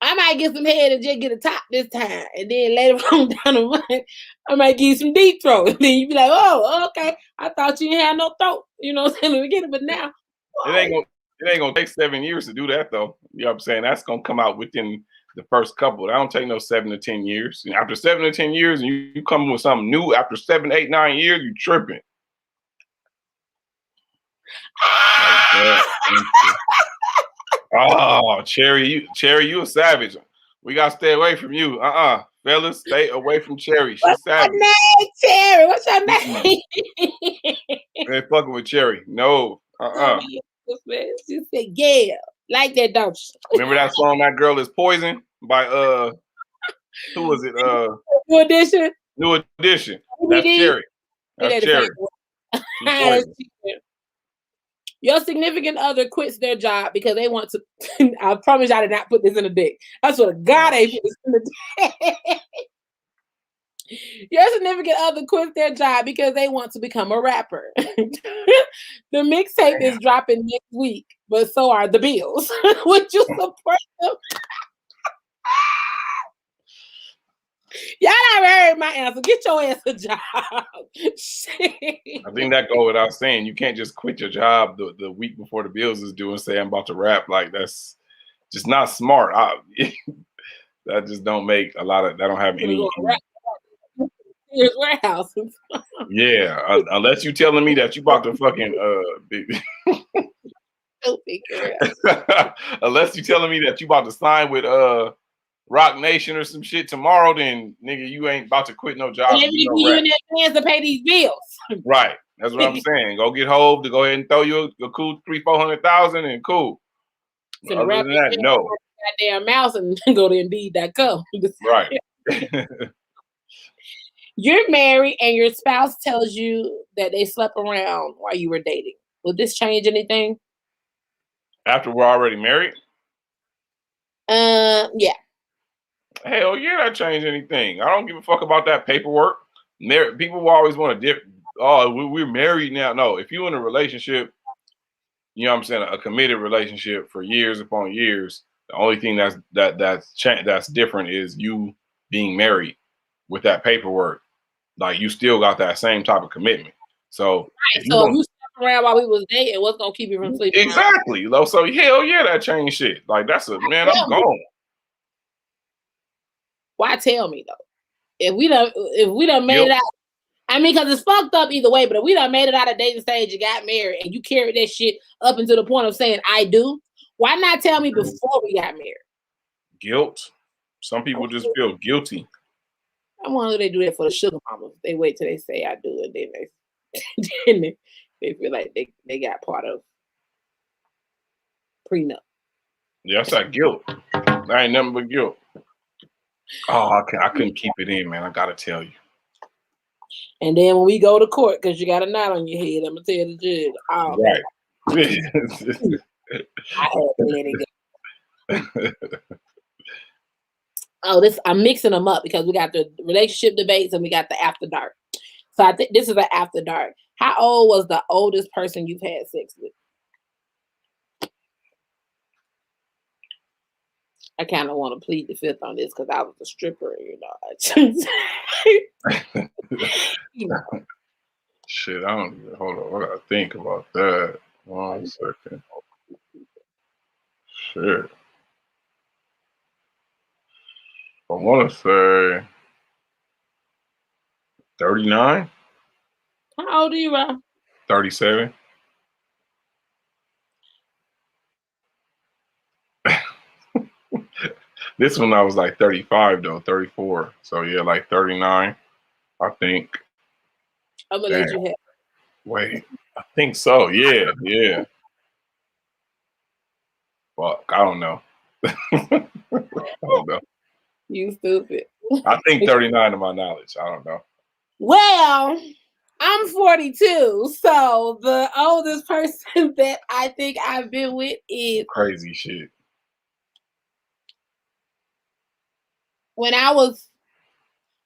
I might get some head and just get a top this time, and then later on down the line, I might give you some deep throat. And then you be like, oh, okay. I thought you didn't have no throat. You know what I'm saying? In the beginning, but now It ain't gonna take 7 years to do that though. You know what I'm saying? That's gonna come out within the first couple. That don't take no 7 to 10 years. And after 7 to 10 years, and you come with something new after 7, 8, 9 years, you tripping. Oh, Cherry, you a savage. We gotta stay away from you. Fellas, stay away from Cherry. She's savage. What's your name, Cherry? What's your name? Ain't fucking with Cherry. No. She said, yeah. Like that, don't you? Remember that song That Girl Is Poison by who was it? New Edition. New Edition. That's Cherry. That's Cherry. Your significant other quits their job because they want to. I promise y'all did not put this in a dick. I swear to God, I put this in the dick. Your significant other quits their job because they want to become a rapper. The mixtape is dropping next week, but so are the bills. Would you support them? Y'all not heard my answer. Get your ass a job. Shit. I think that go without saying. You can't just quit your job the week before the bills is due and say I'm about to rap. Like that's just not smart. That just don't make a lot of. That don't have any. Here's warehouse. Yeah, unless you telling me that you about to fucking unless you telling me that you about to sign with Rock Nation or some shit tomorrow, then nigga, you ain't about to quit no job. Maybe you in that plans to pay these bills. Right. That's what I'm saying. Go get Hove to go ahead and throw you a cool 300,000-400,000 and cool. Other than that, no. Goddamn mouse and go to Indeed.com. Right. You're married and your spouse tells you that they slept around while you were dating. Will this change anything? After we're already married? Yeah. Hell yeah, that changed anything. I don't give a fuck about that paperwork. People will always want to dip. Oh, we're married now. No, if you're in a relationship, you know what I'm saying, a committed relationship for years upon years, the only thing that's different is you being married with that paperwork. Like you still got that same type of commitment. So right. If you slept around while we was dating, what's gonna keep you from sleeping? Exactly. So hell yeah, that changed shit. Like that's a man, I'm gone. Why tell me though? If we done made it out, I mean, because it's fucked up either way. But if we done made it out of dating stage, you got married, and you carried that shit up until the point of saying I do, why not tell me before we got married? Guilt. Some people just feel guilty. I wonder if they do that for the sugar mamas. They wait till they say I do, and then they feel like they got part of prenup. Yeah, that's that guilt. That ain't nothing but guilt. Oh, I couldn't keep it in, man. I gotta tell you. And then when we go to court, because you got a knot on your head, I'm gonna tell the judge. Oh, right. I had to let it go. Oh, I'm mixing them up because we got the relationship debates and we got the after dark. So I think this is an after dark. How old was the oldest person you've had sex with? I kind of want to plead the fifth on this because I was a stripper, you know. Shit, I don't even, hold on. I gotta think about that. 1 second. Shit. I want to say 39. How old are you, Rob? 37. This one I was like 35 though, 34. So yeah, like 39, I think. I'm gonna let you have. Wait, I think so. Yeah. Fuck, I don't know. I don't know. You stupid. I think 39 to my knowledge. I don't know. Well, I'm 42, so the oldest person that I think I've been with is Crazy shit. when I was.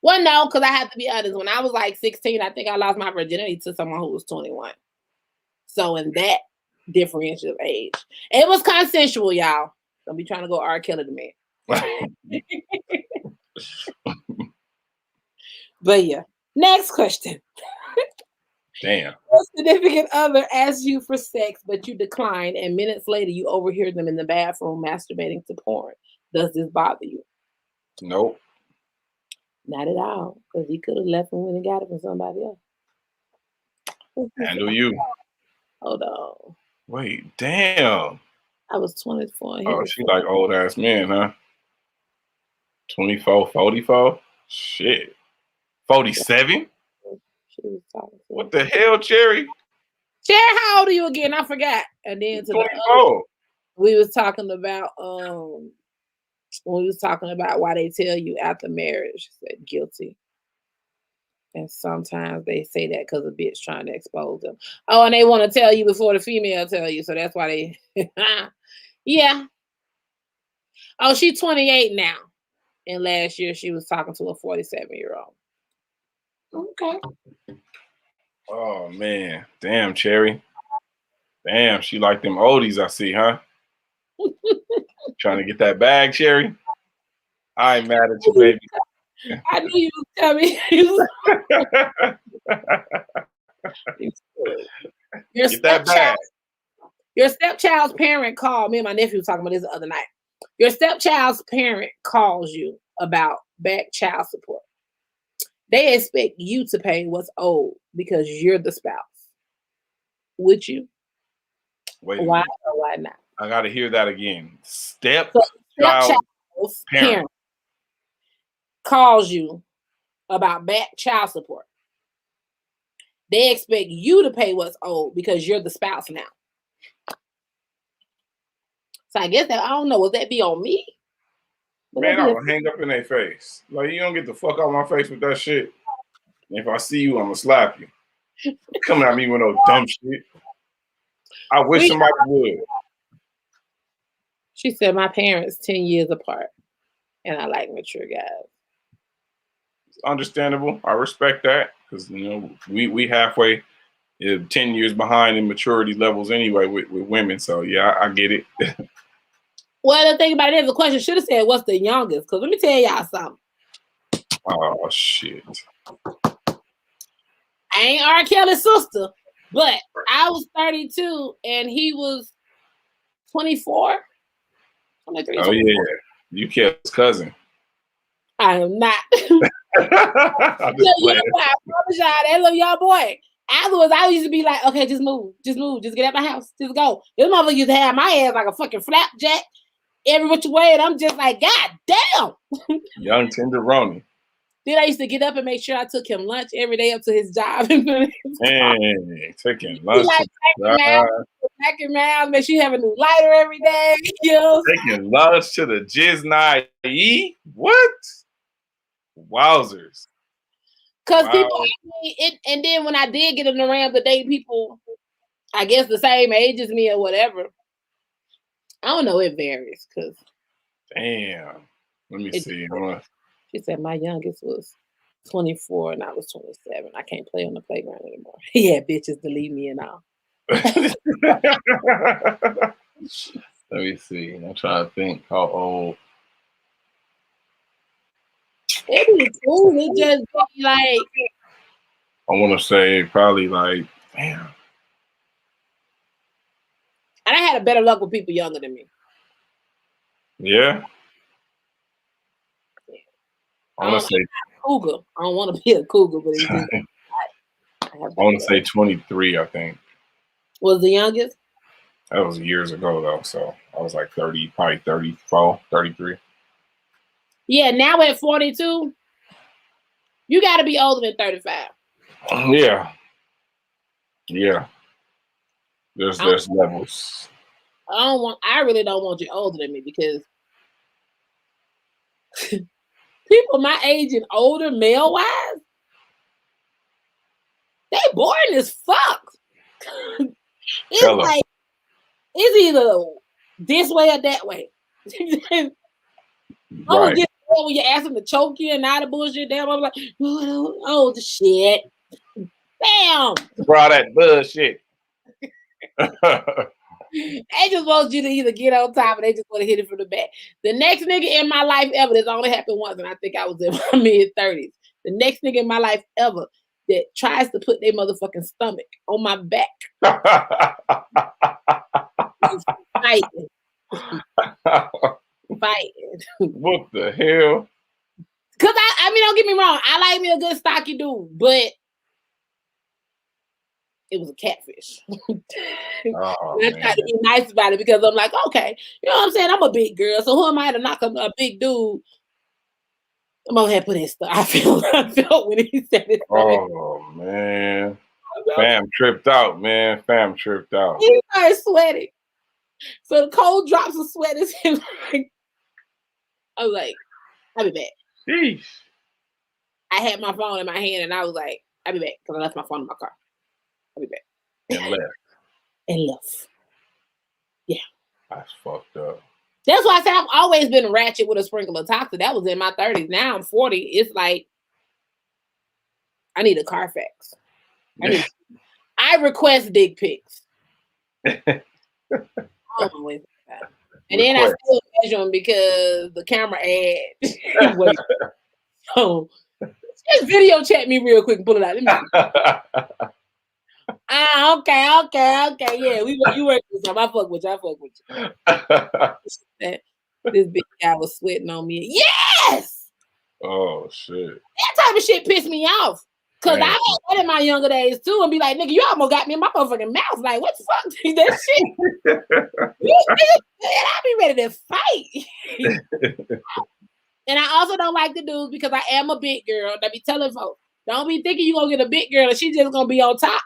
Well, no, because I have to be honest. When I was like 16, I think I lost my virginity to someone who was 21. So in that differential of age, it was consensual, y'all. Don't be trying to go R. Kelly to me. But yeah, next question. Damn. Your significant other asks you for sex, but you decline, and minutes later you overhear them in the bathroom masturbating to porn. Does this bother you? Nope. Not at all, because he could have left and went and got it from somebody else. Handle you. Hold on. Wait, damn. I was 24. Oh, she like old ass men, huh? 24, 44? Shit. 47? She was talking to What the hell, Cherry? Cherry, how old are you again? I forgot. And then to 24. we was talking about when we was talking about why they tell you after marriage that guilty. And sometimes they say that because a bitch trying to expose them. Oh, and they want to tell you before the female tell you, so that's why they yeah. Oh, she's 28 now. And last year she was talking to a 47-year-old. Okay. Oh man. Damn, Cherry. Damn, she like them oldies I see, huh? Trying to get that bag, Cherry? I ain't mad at you, baby. I knew you was coming. Your stepchild's parent called me and my nephew was talking about this the other night. Your stepchild's parent calls you about back child support. They expect you to pay what's owed because you're the spouse. Would you? Wait. Why or why not? I got to hear that again. Stepchild's parent calls you about back child support. They expect you to pay what's owed because you're the spouse now. So I guess that I don't know. Would that be on me? Man, I will hang up in their face. Like, you don't get the fuck out my face with that shit. And if I see you, I'm gonna slap you. Coming at me with no dumb shit. I wish somebody would. She said my parents 10 years apart, and I like mature guys. Understandable. I respect that because we halfway 10 years behind in maturity levels anyway with women. So yeah, I get it. Well, the thing about it is the question should have said, what's the youngest? Because let me tell y'all something. Oh, shit. I ain't R. Kelly's sister, but I was 32 and he was 24. 23, oh, 24. Yeah. You kept his cousin. I am not. I apologize. That little young boy. Afterwards, I used to be like, okay, just move, just get out my house, just go. This motherfucker used to have my ass like a fucking flapjack every which way, and I'm just like, God damn. Young tenderoni. Then I used to get up and make sure I took him lunch every day up to his job. Hey, taking lunch. Like packing rounds, make sure you have a new lighter every day. You know? Taking lunch to the Jizz Night. What? Wowzers. Because people ask me it, and then when I did get in the round to date people, I guess the same age as me or whatever. I don't know, it varies. Cause damn. Let me see. She said my youngest was 24 and I was 27. I can't play on the playground anymore. Yeah, bitches delete me and all. Let me see. I'm trying to think how old. It be cool. It just be like, I want to say probably like, damn. And I had a better luck with people younger than me. Yeah. I want to say cougar. I don't want to be a cougar, but it's just, I want to say 23, I think. Was the youngest? That was years ago, though. So I was like 30, probably 34, 33. Yeah, now at 42, you got to be older than 35. Yeah. Yeah. There's levels. I really don't want you older than me because people my age and older, male wise, they boring as fuck. It's like it's either this way or that way. I would get when you ask them to choke you and all the bullshit. Damn, I'm like, oh the shit. Damn. Bro, that bullshit. They just want you to either get on top or they just want to hit it from the back. The next nigga in my life ever, this only happened once, and I think I was in my mid-30s. The next nigga in my life ever that tries to put their motherfucking stomach on my back. Fighting. Fighting. What the hell? Because I mean, don't get me wrong, I like me a good stocky dude, but it was a catfish. I tried to be nice about it because I'm like, okay, you know what I'm saying? I'm a big girl, so who am I to knock a big dude? I'm gonna have to put his stuff. I felt when he said it. Oh man. Fam tripped out, man. Fam tripped out. He started sweating. So the cold drops of sweat is him. I was like, I'll be back. Sheesh. I had my phone in my hand and I was like, I'll be back because I left my phone in my car. I'll be back. And left. And left. Yeah. That's fucked up. That's why I said I've always been ratchet with a sprinkle of toxic. That was in my 30s. Now I'm 40. It's like, I need a Carfax. I request dick pics. Always. And then I still measure them because the camera ad. So just video chat me real quick and pull it out. Let me see. Okay. Yeah, you work with some. I fuck with you. This big guy was sweating on me. Yes! Oh shit. That type of shit pissed me off. Cause I had that in my younger days too, and be like, nigga, you almost got me in my motherfucking mouth. Like, what the fuck? That shit. I be ready to fight. And I also don't like the dudes because I am a big girl. I be telling folks, don't be thinking you gonna get a big girl and she just gonna be on top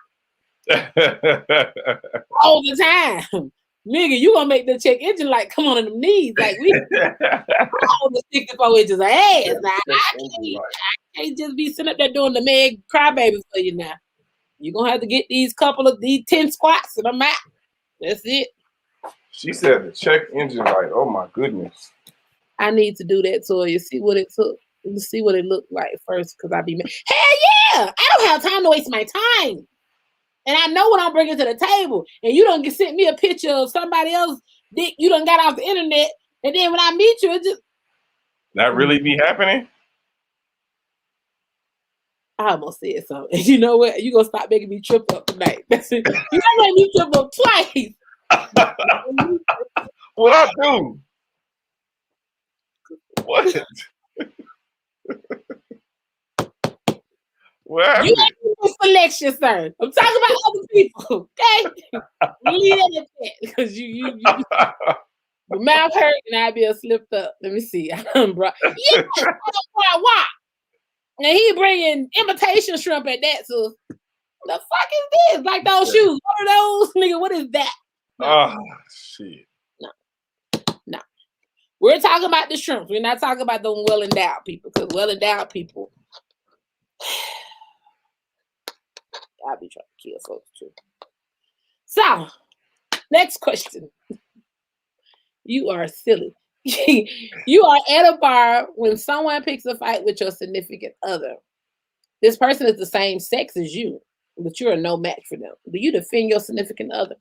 all the time. Nigga, you gonna make the chick engine like come on them knees. Like we on the 64 inches of ass. Now, I can't just be sitting up there doing the Meg crybaby for you now. You're gonna have to get these 10 squats and I'm out. That's it. She said the check engine light. Oh my goodness. I need to do that to her. You see what it took. You see what it looked like first, because I be mad. Hell yeah! I don't have time to waste my time. And I know what I'm bringing to the table. And you don't send me a picture of somebody else dick you done got off the internet. And then when I meet you, it just that really be happening? I almost said something. You know what? You gonna stop making me trip up tonight. That's it. You gonna make me trip up twice. What I do? What? What You ain't doing selection, sir. I'm talking about other people, okay? Leave that at that, because you the mouth hurt and I be a slipped up. Let me see. Bro. Yes, why? And he bringing imitation shrimp at that. So the fuck is this? Like those shoes? What are those, nigga? What is that? No. Oh shit. No. We're talking about the shrimps. We're not talking about the well endowed people, because well endowed people. I'll be trying to kill folks too. So, next question. You are silly. You are at a bar when someone picks a fight with your significant other. This person is the same sex as you, but you are no match for them. Do you defend your significant other?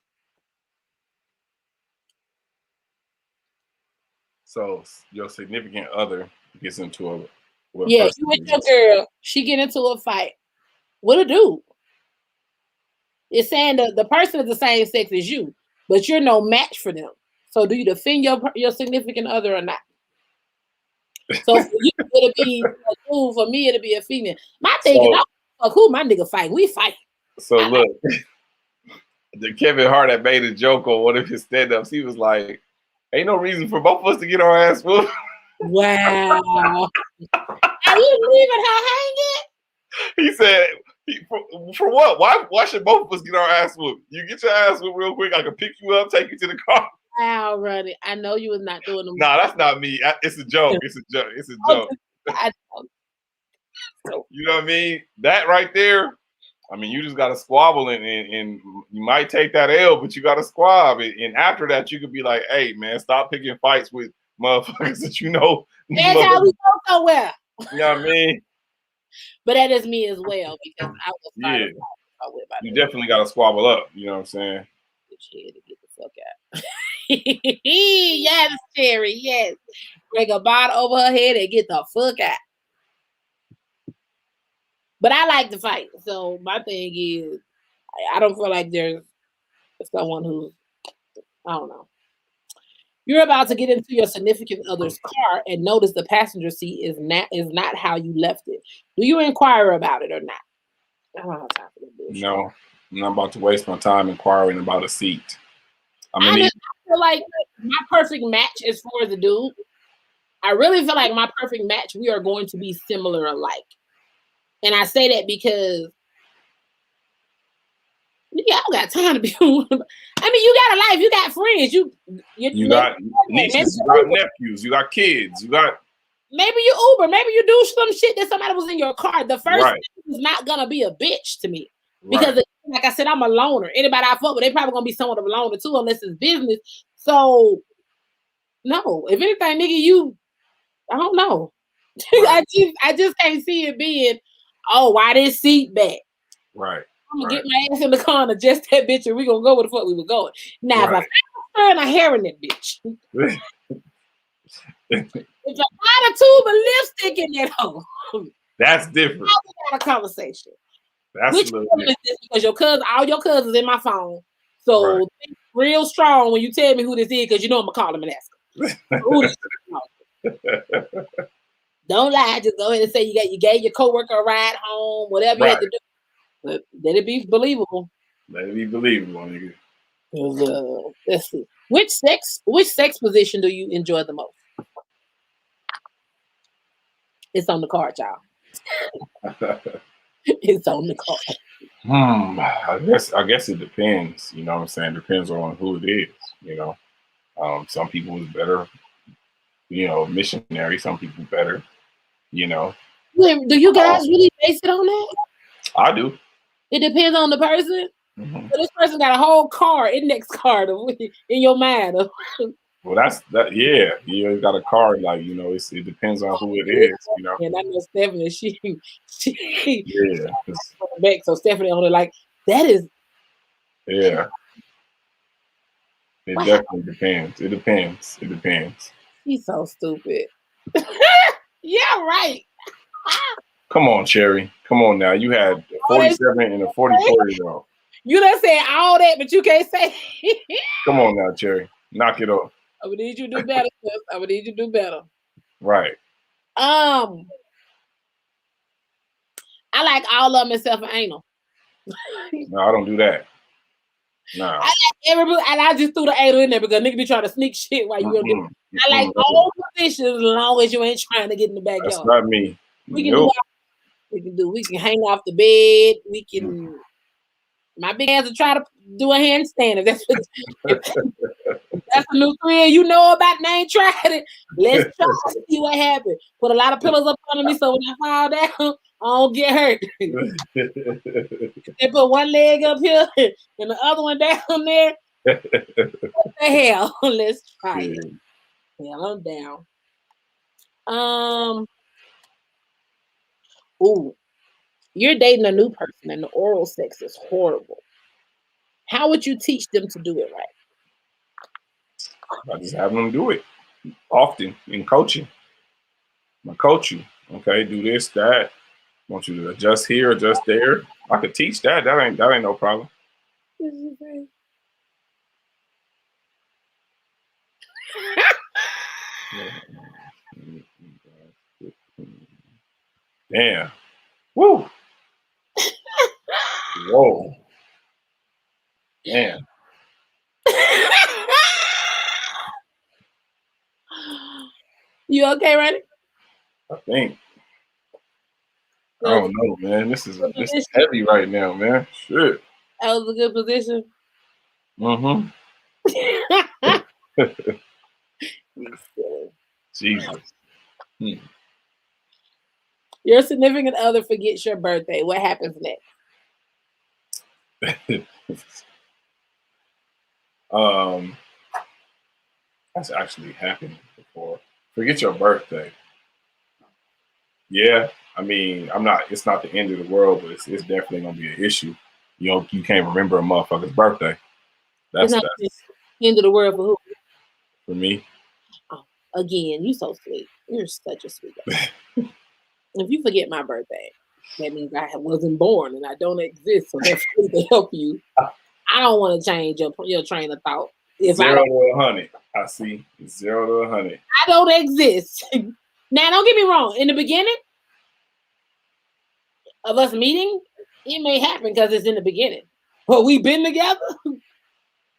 So your significant other gets into a you with your girl, she get into a fight. What a dude. It's saying that the person is the same sex as you, but you're no match for them. So do you defend your significant other or not? So for you, it'll be a dude. For me, it'll be a female. My thing is, fuck who my nigga fight. We fight. So look, the Kevin Hart that made a joke on one of his stand-ups. He was like, "Ain't no reason for both of us to get our ass whooped." Wow. Are you leaving her hanging? He said, for what? Why should both of us get our ass whooped? You get your ass whooped real quick. I can pick you up, take you to the car. Wow, Ronnie. I know you was not doing them. Nah, that's not me. It's a joke. It's a joke. I know. You know what I mean? That right there. I mean, you just got to squabble and you might take that L, but you got to squab. And after that, you could be like, hey, man, stop picking fights with motherfuckers that you know. That's how we go somewhere. You know what I mean? But that is me as well because I was Yeah. with You definitely got to squabble up. You know what I'm saying? Get the fuck out. Yes, Cherry. Yes. Break a bottle over her head and get the fuck out. But I like to fight. So my thing is, I don't feel like there's someone who's, I don't know. You're about to get into your significant other's car and notice the passenger seat is not how you left it. Do you inquire about it or not? I don't have time for that bullshit. No, I'm not about to waste my time inquiring about a seat. I feel like my perfect match as far as the dude. I really feel like my perfect match, we are going to be similar alike. And I say that because I don't got time to be. I mean, you got a life, you got friends, you got nieces, you got nephews, you got kids, you got. Maybe you Uber, maybe you do some shit that somebody was in your car. The first right. is not gonna be a bitch to me because, like I said, I'm a loner. Anybody I fuck with, they probably gonna be somewhat of a loner too, unless it's business. So, no, if anything, nigga, I don't know. Right. I just can't see it being, oh, why this seat back? Right. I'm gonna get my ass in the car and adjust that bitch, and we gonna go where the fuck we were going. Now, if I find a hair in that bitch, if I find a tube of lipstick in that hole, that's different. Now we got a conversation. That's which one is this? Because all your cousins in my phone, so real strong when you tell me who this is, because you know I'm gonna call them and ask them. Don't lie. Just go ahead and say you gave your coworker a ride home, whatever you had to do. But let it be believable. Let it be believable, nigga. Let's see. Which sex position do you enjoy the most? It's on the card, y'all. It's on the card. I guess it depends. You know what I'm saying? Depends on who it is. You know, some people is better. You know, missionary. Some people better. You know. Do you guys really base it on that? I do. It depends on the person. Mm-hmm. So this person got a whole index card in your mind. Well, that's that. Yeah, you got a card. Like, you know, it depends on who it is. You know. And I know Stephanie. She yeah. Back, so Stephanie only like that is. Yeah. It definitely depends. It depends. He's so stupid. Yeah, right. Come on, Cherry. Come on now. You had 47 and a 44-year-old. You done said all that, but you can't say. Come on now, Cherry. Knock it off. I would need you to do better. I would need you to do better. Right. I like all of them except for anal. No, I don't do that. No. I like everybody, and I just threw the anal in there because niggas be trying to sneak shit while you don't do it. I like all positions as long as you ain't trying to get in the backyard. That's not me. We can hang off the bed. We can. My big ass will try to do a handstand. If that's a new thrill you know about and I ain't tried it, let's try to see what happens. Put a lot of pillows up under me so when I fall down, I don't get hurt. They put one leg up here and the other one down there. What the hell? Let's try it. Yeah, I'm down. You're dating a new person and the oral sex is horrible. How would you teach them to do it right? I just have them do it often in coaching. I coach you. Okay, do this, that. I want you to adjust here, adjust there. I could teach that. That ain't no problem. Damn. Woo. Whoa. Damn. You okay, Randy? I think. I don't know, man. This is heavy right now, man. Shit. That was a good position. Mm-hmm. Jesus. Your significant other forgets your birthday. What happens next? That's actually happened before. Forget your birthday. Yeah, I mean, it's not the end of the world, but it's definitely gonna be an issue. You can't remember a motherfucker's birthday. It's not the end of the world for who? For me. Oh, again, you so sweet. You're such a sweet guy. If you forget my birthday, that means I wasn't born and I don't exist. So that's to help you. I don't want to change your train of thought. If 0 to 100. I see. 0 to 100. I don't exist. Now, don't get me wrong. In the beginning of us meeting, it may happen because it's in the beginning. But we've been together.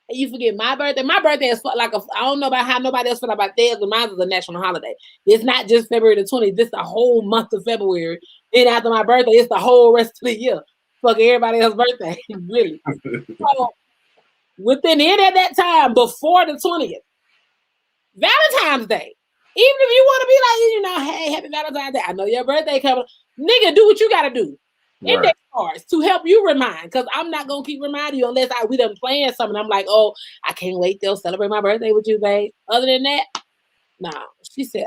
And you forget my birthday. My birthday is like I don't know about how nobody else feel about theirs, but mine is a national holiday. It's not just February the 20th. This the whole month of February. Then after my birthday, it's the whole rest of the year. Fuck everybody else's birthday. Really. So within it at that time, before the 20th, Valentine's Day. Even if you want to be like, hey, happy Valentine's Day. I know your birthday coming. Nigga, do what you gotta do. Right. Index cards to help you remind, because I'm not gonna keep reminding you unless we done playing something. I'm like, oh, I can't wait till celebrate my birthday with you, babe. Other than that, nah. She said,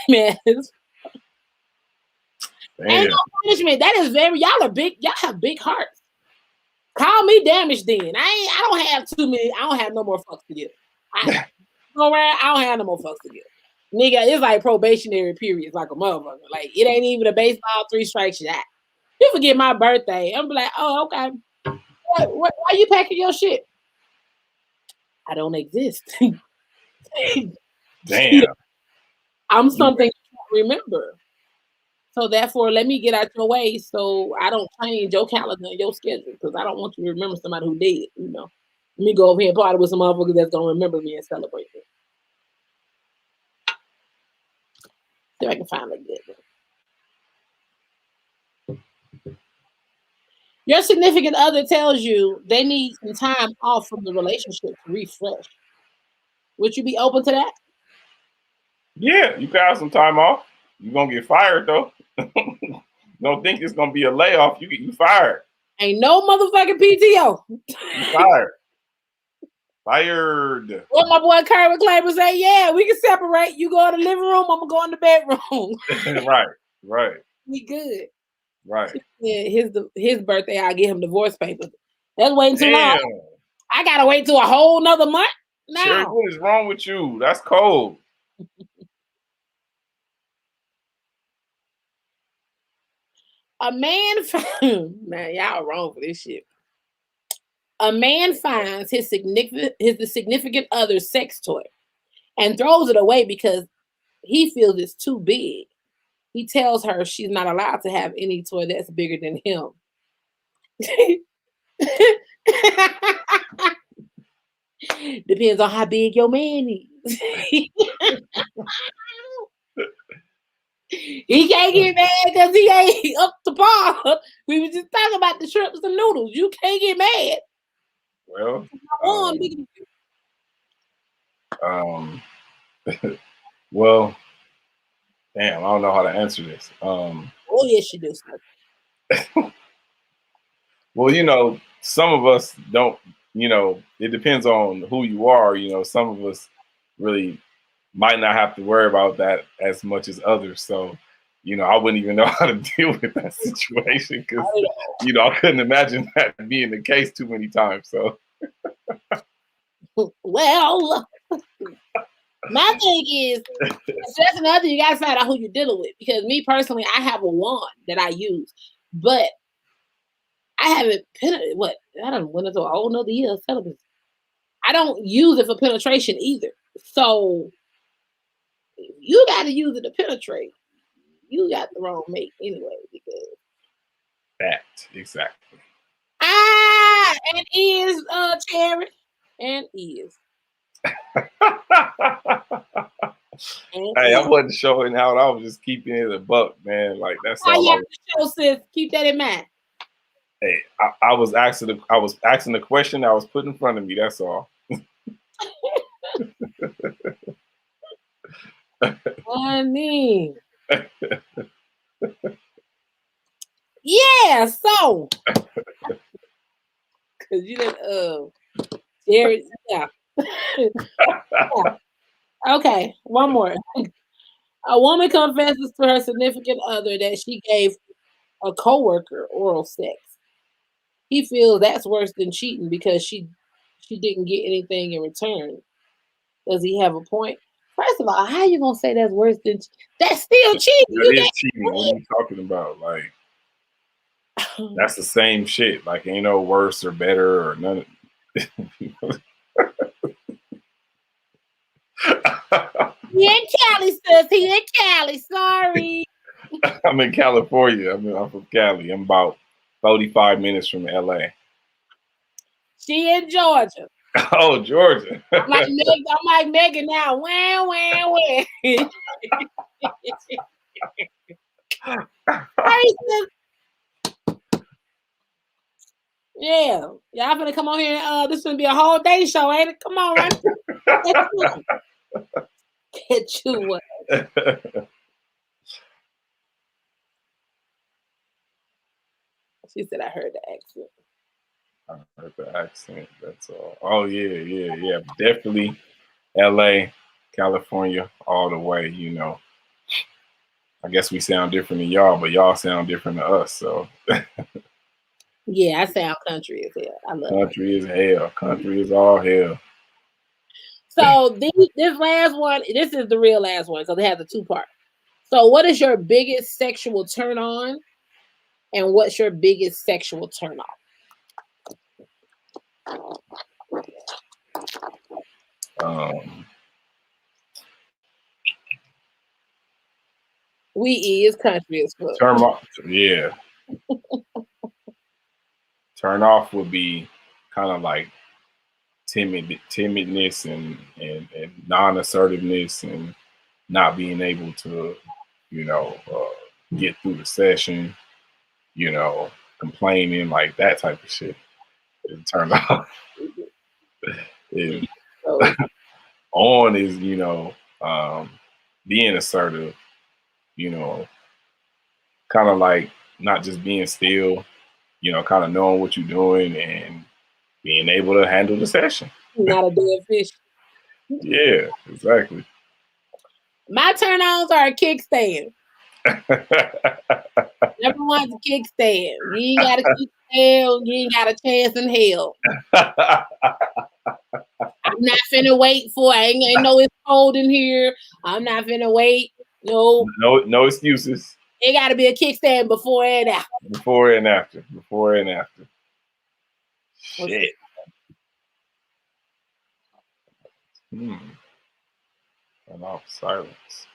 man, ain't no punishment. That is y'all are big. Y'all have big hearts. Call me damaged then. I don't have too many. I don't have no more fucks to give. I don't have no more fucks to give. Nigga, it's like probationary periods, like a motherfucker. Like, it ain't even a baseball 3 strikes shot. You forget my birthday. I'm like, oh, okay. Why you packing your shit? I don't exist. Damn. I'm something you can't remember. So therefore, let me get out your way so I don't change your calendar and your schedule, because I don't want you to remember somebody who did, Let me go over here and party with some motherfuckers that's going to remember me and celebrate me. See if I can find a good one. Your significant other tells you they need some time off from the relationship to refresh. Would you be open to that? Yeah, you can have some time off. You're going to get fired, though. Don't think it's going to be a layoff. You fired. Ain't no motherfucking PTO. You fired. Fired. What my boy Kerwin Claimer say, yeah, we can separate. You go in the living room, I'm going to go in the bedroom. Right. We good. Right. Yeah, his birthday, I'll get him divorce papers. That's waiting too long. I got to wait till a whole nother month now. Sherry, what is wrong with you? That's cold. A man, man, y'all wrong for this shit. A man finds his significant other's sex toy and throws it away because he feels it's too big. He tells her she's not allowed to have any toy that's bigger than him. Depends on how big your man is. He can't get mad because he ain't up to par. We were just talking about the shrimps and noodles. You can't get mad. Well, well, damn, I don't know how to answer this. Oh, yes, you do. Well, some of us don't, it depends on who you are. Some of us really might not have to worry about that as much as others. So, I wouldn't even know how to deal with that situation because, I couldn't imagine that being the case too many times. So, well, my thing is, that's another thing. You got to find out who you're dealing with. Because me personally, I have a wand that I use, but I haven't I don't went into a whole nother year of celibacy. I don't use it for penetration either. So you got to use it to penetrate. You got the wrong mate anyway, because that exactly. And is Cherry and is. Hey, I wasn't showing out. I was just keeping it a buck, man. Like that's all. You have to show, sis. Keep that in mind. Hey, I was asking the question that was put in front of me. That's all. Honey. Yeah, so because you didn't Jared, yeah. Yeah. Okay, one more. A woman confesses to her significant other that she gave a coworker oral sex. He feels that's worse than cheating because she didn't get anything in return. Does he have a point? First of all, how you gonna say that's worse than that's still cheating? That is cheating. What are you talking about? Like that's the same shit. Like ain't no worse or better or none of He in Cali, sis. He in Cali. Sorry. I'm in California. I'm from Cali. I'm about 45 minutes from LA. She in Georgia. Oh, Georgia. I'm like Megan now. Wah, wah, wah. Yeah. Y'all finna come on here. This gonna be a whole day show, ain't it? Come on, right? Get you what? She said I heard the accent. I heard the accent. That's all. Oh yeah. Definitely LA, California, all the way, you know. I guess we sound different than y'all, but y'all sound different to us. So yeah, I sound country as hell. I love country is hell. Country is all hell. So this last one, this is the real last one because it has a two-part. So what is your biggest sexual turn on? And what's your biggest sexual turn off? We is country as fuck. Turn off, yeah. Turn off would be kind of like timidness and non-assertiveness and not being able to, you know, get through the session, you know, complaining, like that type of shit. Turn off. On is, you know, being assertive, you know, kind of like not just being still, you know, kind of knowing what you're doing and being able to handle the session. Not a dead fish. Yeah, exactly. My turn-ons are a kickstand. Number one's a kickstand. You ain't got a kickstand, you ain't got a chance in hell. I'm not finna wait for. I know it's cold in here. I'm not finna wait. No excuses. It got to be a kickstand before and after. Before and after. Shit. And off silence.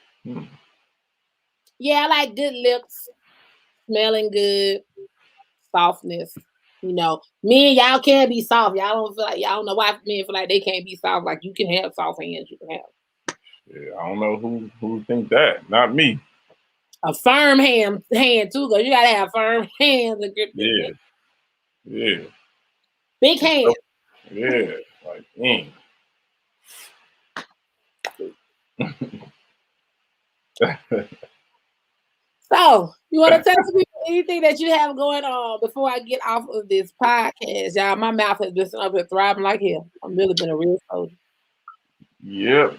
Yeah, I like good lips, smelling good, softness. You know, men, y'all can be soft. Y'all don't know why men feel like they can't be soft. Like you can have soft hands. You can have. Yeah, I don't know who think that. Not me. A firm hand too, because you gotta have firm hands and grip. Yeah. Big hands. Yeah, like dang. So, you want to tell me anything that you have going on before I get off of this podcast? Y'all, my mouth has been up and thriving like hell. I've really been a real soldier. Yep.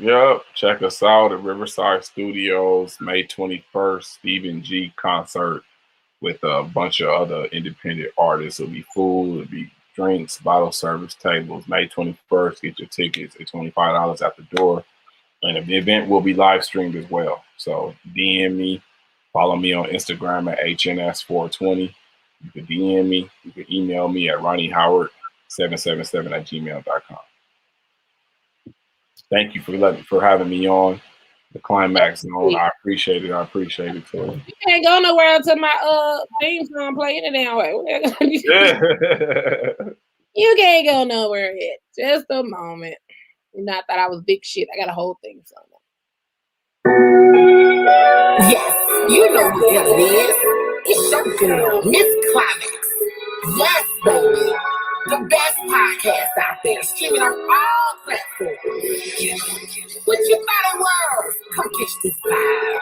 Check us out at Riverside Studios, May 21st, Stephen G concert with a bunch of other independent artists. It'll be food, it'll be drinks, bottle service tables. May 21st, get your tickets at $25 at the door. And the event will be live streamed as well. So DM me, follow me on Instagram at HNS420. You can DM me, you can email me at RonnieHoward777@gmail.com. Thank you for having me on the Climax Zone. I appreciate it. Too. You can't go nowhere until my theme song play any damn way. You can't go nowhere yet. Just a moment. I thought I was big shit. I got a whole thing song. Yes, you know who the hell it is. It's your girl, Miss Climax. Yes, baby. The best podcast out there, streaming on all platforms. What you thought it was? Come catch this vibe.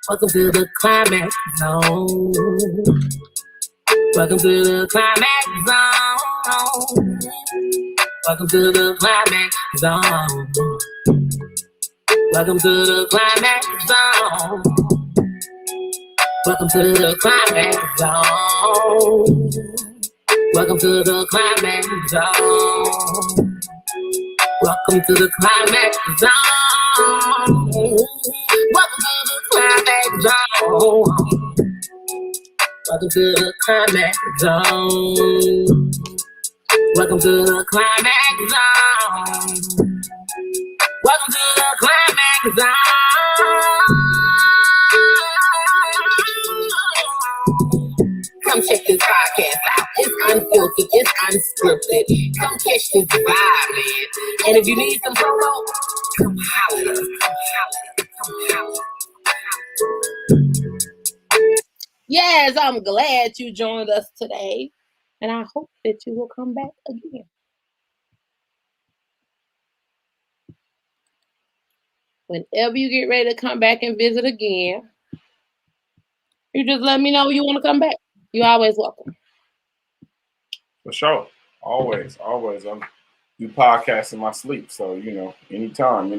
Welcome to the climax zone. Welcome to the climax zone. Welcome to the climax zone. Welcome to the climax zone. Welcome to the climax zone. Welcome to the climax zone. Welcome to the climax zone. Welcome to the climax zone. Welcome to the climax zone. Welcome to the climax zone. Welcome to the climax zone. Come check this podcast out. It's unfiltered, it's unscripted. Come catch this vibe, man. And if you need some promo, come holler at us. Come holler at us. Come holler. Yes, I'm glad you joined us today. And I hope that you will come back again. Whenever you get ready to come back and visit again, you just let me know you want to come back. You're always welcome. For sure. Always. I do podcasts in my sleep. So, anytime.